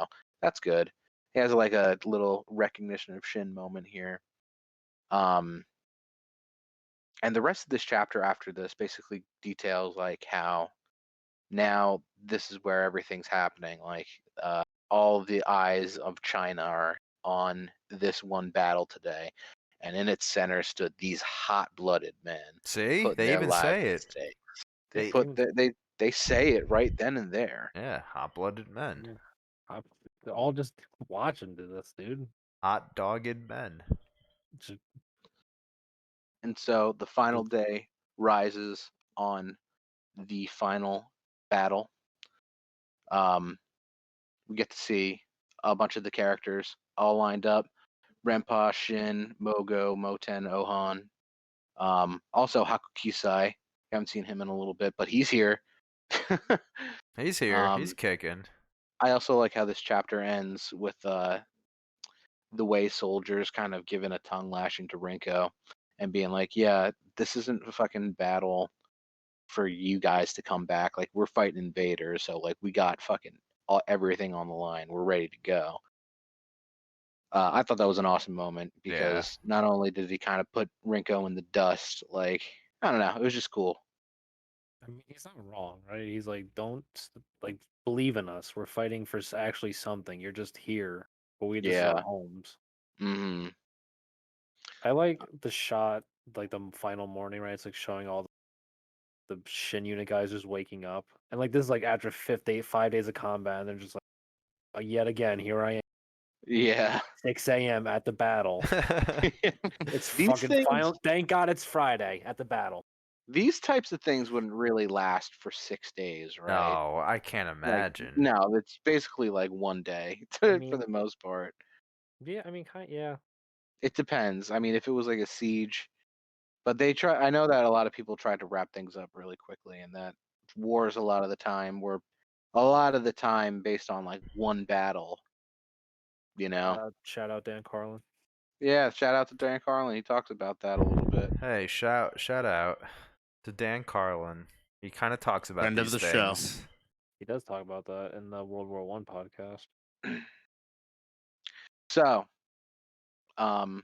that's good. He has like a little recognition of Shin moment here. And the rest of this chapter after this basically details like how now this is where everything's happening. Like all the eyes of China are on this one battle today, and in its center stood these hot-blooded men. See, putting they their even lives say at it. stake. They They say it right then and there. Yeah, hot-blooded men. Yeah. They're all just watching to this, dude. Hot-dogged men. Just, And so the final day rises on the final battle. We get to see a bunch of the characters all lined up. Renpa, Shin, Mogo, Moten, Ohan. Also Hakukisai. Haven't seen him in a little bit, but he's here. He's here. He's kicking. I also like how this chapter ends with the way soldiers kind of giving a tongue lashing to Rinko and being like, yeah, this isn't a fucking battle for you guys to come back. Like, we're fighting invaders, so like we got fucking everything on the line. We're ready to go. I thought that was an awesome moment because not only did he kind of put Rinko in the dust, like, I don't know, it was just cool. I mean, he's not wrong, right? He's like, don't like believe in us. We're fighting for actually something. You're just here, but this is our homes. Mm-hmm. I like the shot, like the final morning, right? It's like showing all the Shin unit guys just waking up, and like this is like after 5 days of combat, and they're just like, oh, yet again, here I am. Yeah. 6 a.m. at the battle. It's These fucking things, final. Thank God it's Friday at the battle. these types of things wouldn't really last for 6 days, right? No, I can't imagine. Like, no, it's basically like one day for the most part. Yeah, I mean, yeah. It depends. I mean, if it was like a siege, but they try. I know that a lot of people tried to wrap things up really quickly, and that wars a lot of the time were based on like one battle. You know. Shout out Dan Carlin. Yeah, shout out to Dan Carlin. He talks about that a little bit. Hey, shout out to Dan Carlin. He kind of talks about Friend these of the things. show. He does talk about that in the World War I podcast. So, the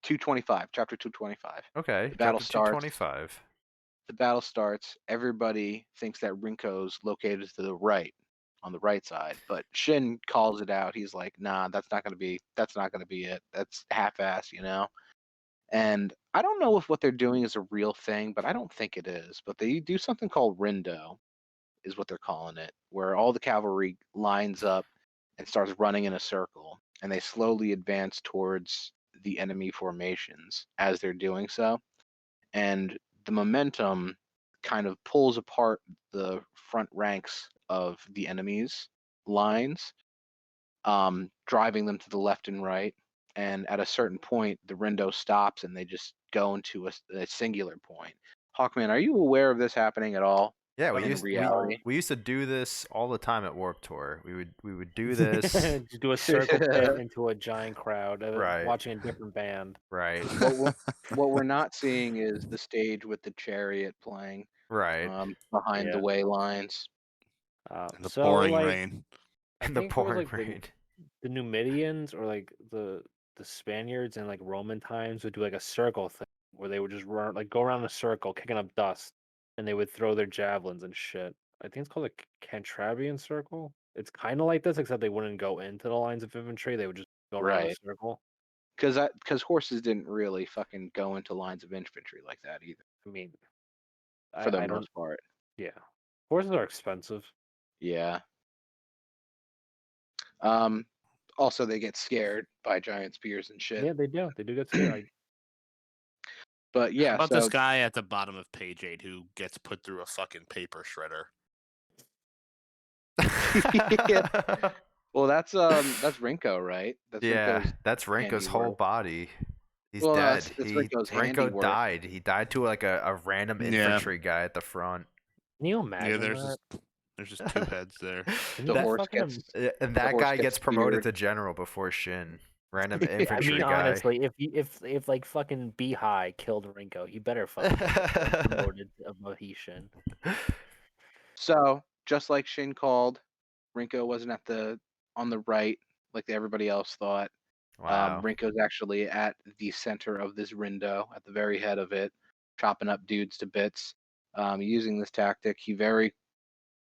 225, chapter 225. Okay, The battle chapter starts. 225. The battle starts. Everybody thinks that Rinko's located to the right, on the right side, but Shin calls it out. He's like, "Nah, that's not gonna be it. That's half-ass, you know." And I don't know if what they're doing is a real thing, but I don't think it is. But they do something called Rindo, is what they're calling it, where all the cavalry lines up and starts running in a circle, and they slowly advance towards the enemy formations as they're doing so. And the momentum kind of pulls apart the front ranks of the enemy's lines, driving them to the left and right. And at a certain point, the Rindo stops and they just go into a singular point. Hawkman, are you aware of this happening at all? Yeah, in reality? we used to do this all the time at Warped Tour. We would do this. Just do a circle pit into a giant crowd, Right. watching a different band. Right. What we're not seeing is the stage with the chariot playing Right. behind the way lines. And the pouring like, rain. And the think it was, pouring like, rain. the Numidians or like the Spaniards in like Roman times would do like a circle thing where they would just run, like go around a circle, kicking up dust, and they would throw their javelins and shit. I think it's called a Cantabrian circle. It's kind of like this, except they wouldn't go into the lines of infantry. They would just go around a Right. circle. Because horses didn't really fucking go into lines of infantry like that either. I mean, For the I don't. most part. Yeah, horses are expensive. Yeah. Also, they get scared by giant spears and shit. Yeah, they do. They do get scared. But How yeah, about this so guy at the bottom of page 8 who gets put through a fucking paper shredder? well, that's Rinko, right? That's Yeah, Rinko's that's Renko's whole handiwork. body. He's Well, no, dead. it's Rinko's Renko handiwork. died. He died to like a random Yeah. infantry guy at the front. Can you Yeah, imagine there's that? just two heads there. Can The you horse fucking gets And the that horse guy gets gets promoted speared. to general before Shin. Random Yeah, I infantry mean, guy. honestly, if like fucking Be High killed Rinko, he better fucking get promoted above Shin. So just like Shin called, Rinko wasn't on the right like everybody else thought. Wow. Rinko's actually at the center of this rindo, at the very head of it, chopping up dudes to bits. Using this tactic, he very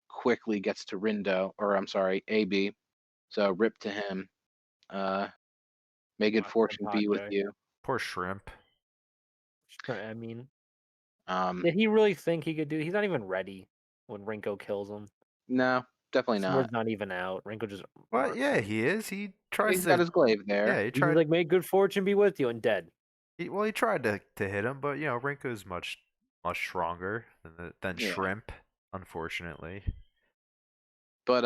quickly gets to Rindo, or I'm sorry, AB. So rip to him. May good fortune be with you. Poor shrimp. I mean, Um, did he really think he could do? He's not even ready when Rinko kills him. no, definitely Sword's not. not even out. Rinko just What? marks Yeah, him. he is. He tries He's to. got his glaive there. Yeah, he He's tried. like, may good fortune be with you, and dead. He tried to hit him, but Rinko's much stronger than Yeah. shrimp, unfortunately. But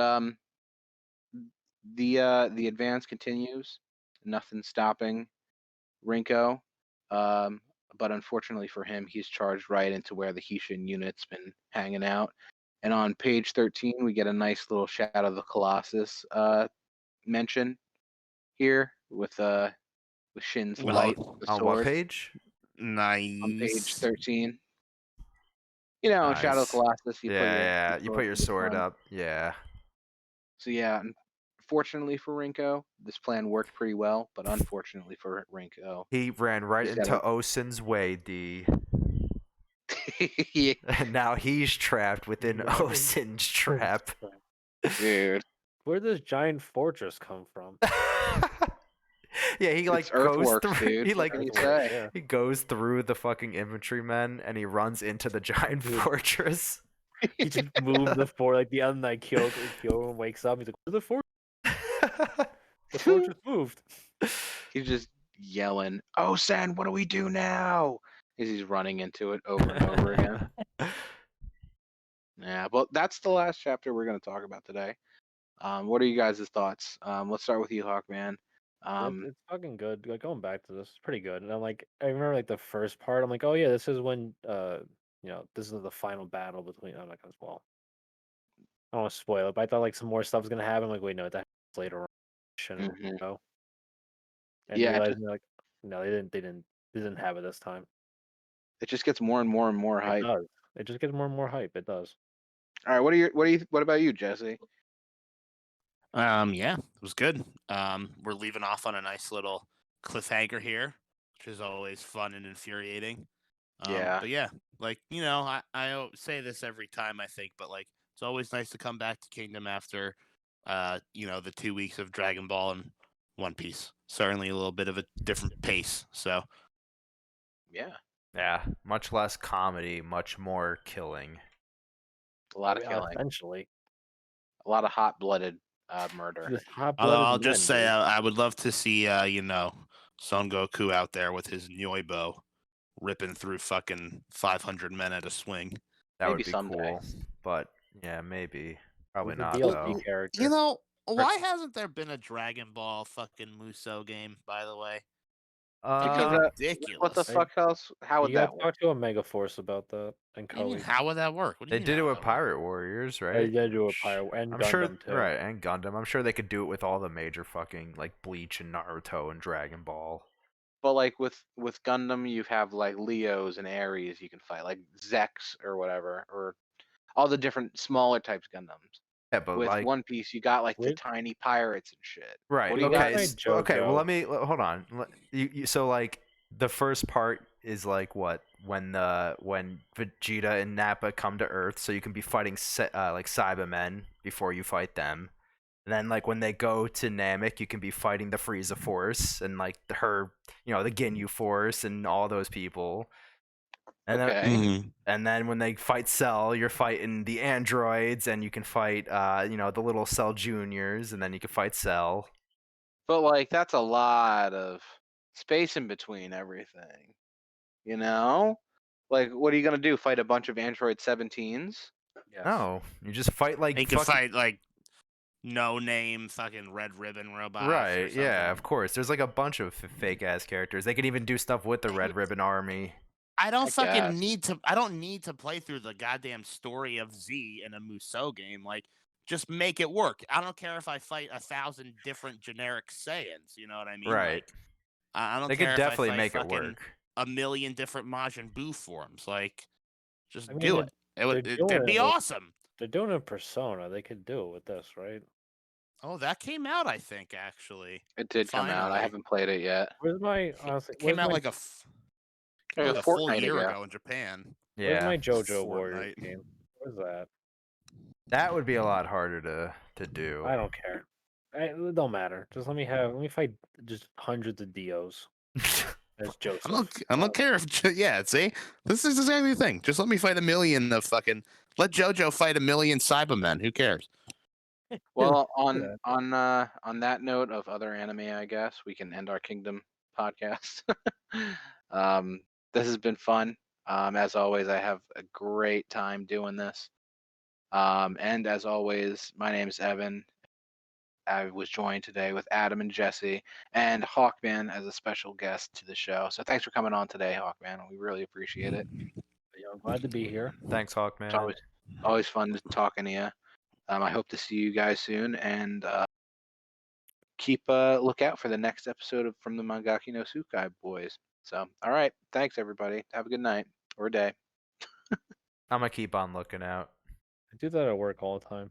the advance continues. Nothing stopping Rinko. But unfortunately for him, he's charged right into where the Heshin unit's been hanging out. And on page 13, we get a nice little Shadow of the Colossus mention here with Shin's light, the On what sword, page? on page Nice. 13. In Shadow of the Nice. Colossus, you Yeah, you put your to the sword front. up. Yeah. So yeah, fortunately for Rinko, this plan worked pretty well, but unfortunately for Rinko, He ran right he's into got Osin's way, D. yeah, And now he's trapped within Right. Osin's trap. dude. Where does this giant fortress come from? Yeah, he like It's goes earthworks, through. dude. He What like can you Earthworks, say? yeah. he goes through the fucking infantrymen and he runs into the giant Dude. fortress. He just moved the fort like the other night. Kyo wakes up. He's like, "Where's the fortress? The fortress moved." He's just yelling, "Oh, Sen, what do we do now?" As he's running into it over and over again. Yeah, but that's the last chapter we're going to talk about today. What are you guys' thoughts? Let's start with you, Hawkman. It's fucking good. Like going back to this, it's pretty good. And I remember like the first part. I'm like, oh yeah, this is when this is the final battle between. I'm not gonna spoil. I don't want to spoil it, but I thought like some more stuff was gonna happen. I'm like, wait, no, that happens later on. And Mhm. and Yeah, realizing like, no, they didn't have it this time. it just gets more and more and more It hype. does. It just gets more and more hype. It does. All right, what about you, Jesse? Yeah, it was good. We're leaving off on a nice little cliffhanger here, which is always fun and infuriating. Yeah. But yeah, like I say this every time I think, but like it's always nice to come back to Kingdom after, the 2 weeks of Dragon Ball and One Piece. Certainly a little bit of a different pace. So Yeah, Yeah, much less comedy, much more killing. a lot of killing, Essentially, a lot of hot-blooded murder. just hot although blooded. I'll just say I would love to see Son Goku out there with his Nyoibo ripping through fucking 500 men at a swing. That Maybe would be someday. cool. But yeah, maybe. Probably He's a not DLC though. character. Why hasn't there been a Dragon Ball fucking Musou game, by the way? Because Ridiculous. what the fuck else? How would You gotta that work? talk to Omega Force about that and What do you mean, Koei. how would that work? What do They you mean, did it how would with that work? Pirate Warriors, You right? gotta do a Pyro and I'm Gundam sure, too. right, and Gundam. I'm sure they could do it with all the major fucking like Bleach and Naruto and Dragon Ball. But like with Gundam, you have like Leos and Ares you can fight, like Zex or whatever, or all the different smaller types Gundams. Yeah, but With like, One Piece, you got like the With- tiny pirates and shit. right? What do you Okay, got? okay. Well, JoJo. hold on. So like the first part is like what when Vegeta and Nappa come to Earth, so you can be fighting like Cybermen before you fight them. And then like when they go to Namek, you can be fighting the Frieza Force and like the Ginyu Force and all those people. And Okay. and then when they fight Cell, you're fighting the androids, and you can fight the little Cell Juniors, and then you can fight Cell. But like that's a lot of space in between everything. You know, like what are you gonna do? Fight a bunch of Android 17s? Yes. No, you just fight like They could fucking. fight like no name fucking red ribbon robots. Or Right, something. yeah, of course. There's like a bunch of fake ass characters. They could even do stuff with the Red Ribbon Army. I don't guess. need to. I don't need to play through the goddamn story of Z in a Musou game. Like, just make it work. I don't care if I fight 1,000 different generic Saiyans. You know what I mean? Right. Like, I don't They care could if definitely I fight make it fucking work. 1,000,000 different Majin Buu forms. Like, just I mean, do it. It'd be awesome. They're doing a Persona. They could do it with this, right? Oh, that came out, I think, actually. It did come out. I Finally. haven't played it yet. Where's my honestly? It came out like a full fortnight year ago. ago in Japan. Where's Yeah. my JoJo Warriors Fortnite. game? Where's that? That would be a lot harder to do. I don't care. It don't matter. Just let me fight just hundreds of Dios as Joseph. I don't care if yeah. See, this is exactly the thing. Just let me fight 1,000,000 of fucking. Let JoJo fight 1,000,000 Cybermen. Who cares? Well, Yeah. on that note of other anime, I guess we can end our Kingdom podcast. This has been fun. As always, I have a great time doing this. And as always, my name is Evan. I was joined today with Adam and Jesse and Hawkman as a special guest to the show. So thanks for coming on today, Hawkman. We really appreciate it. I'm glad to be here. Thanks, Hawkman. It's always fun talking to you. I hope to see you guys soon, and keep a lookout for the next episode from the Mangaki no Tsukai boys. So, all right, thanks everybody. Have a good night or day. I'm gonna keep on looking out. I do that at work all the time.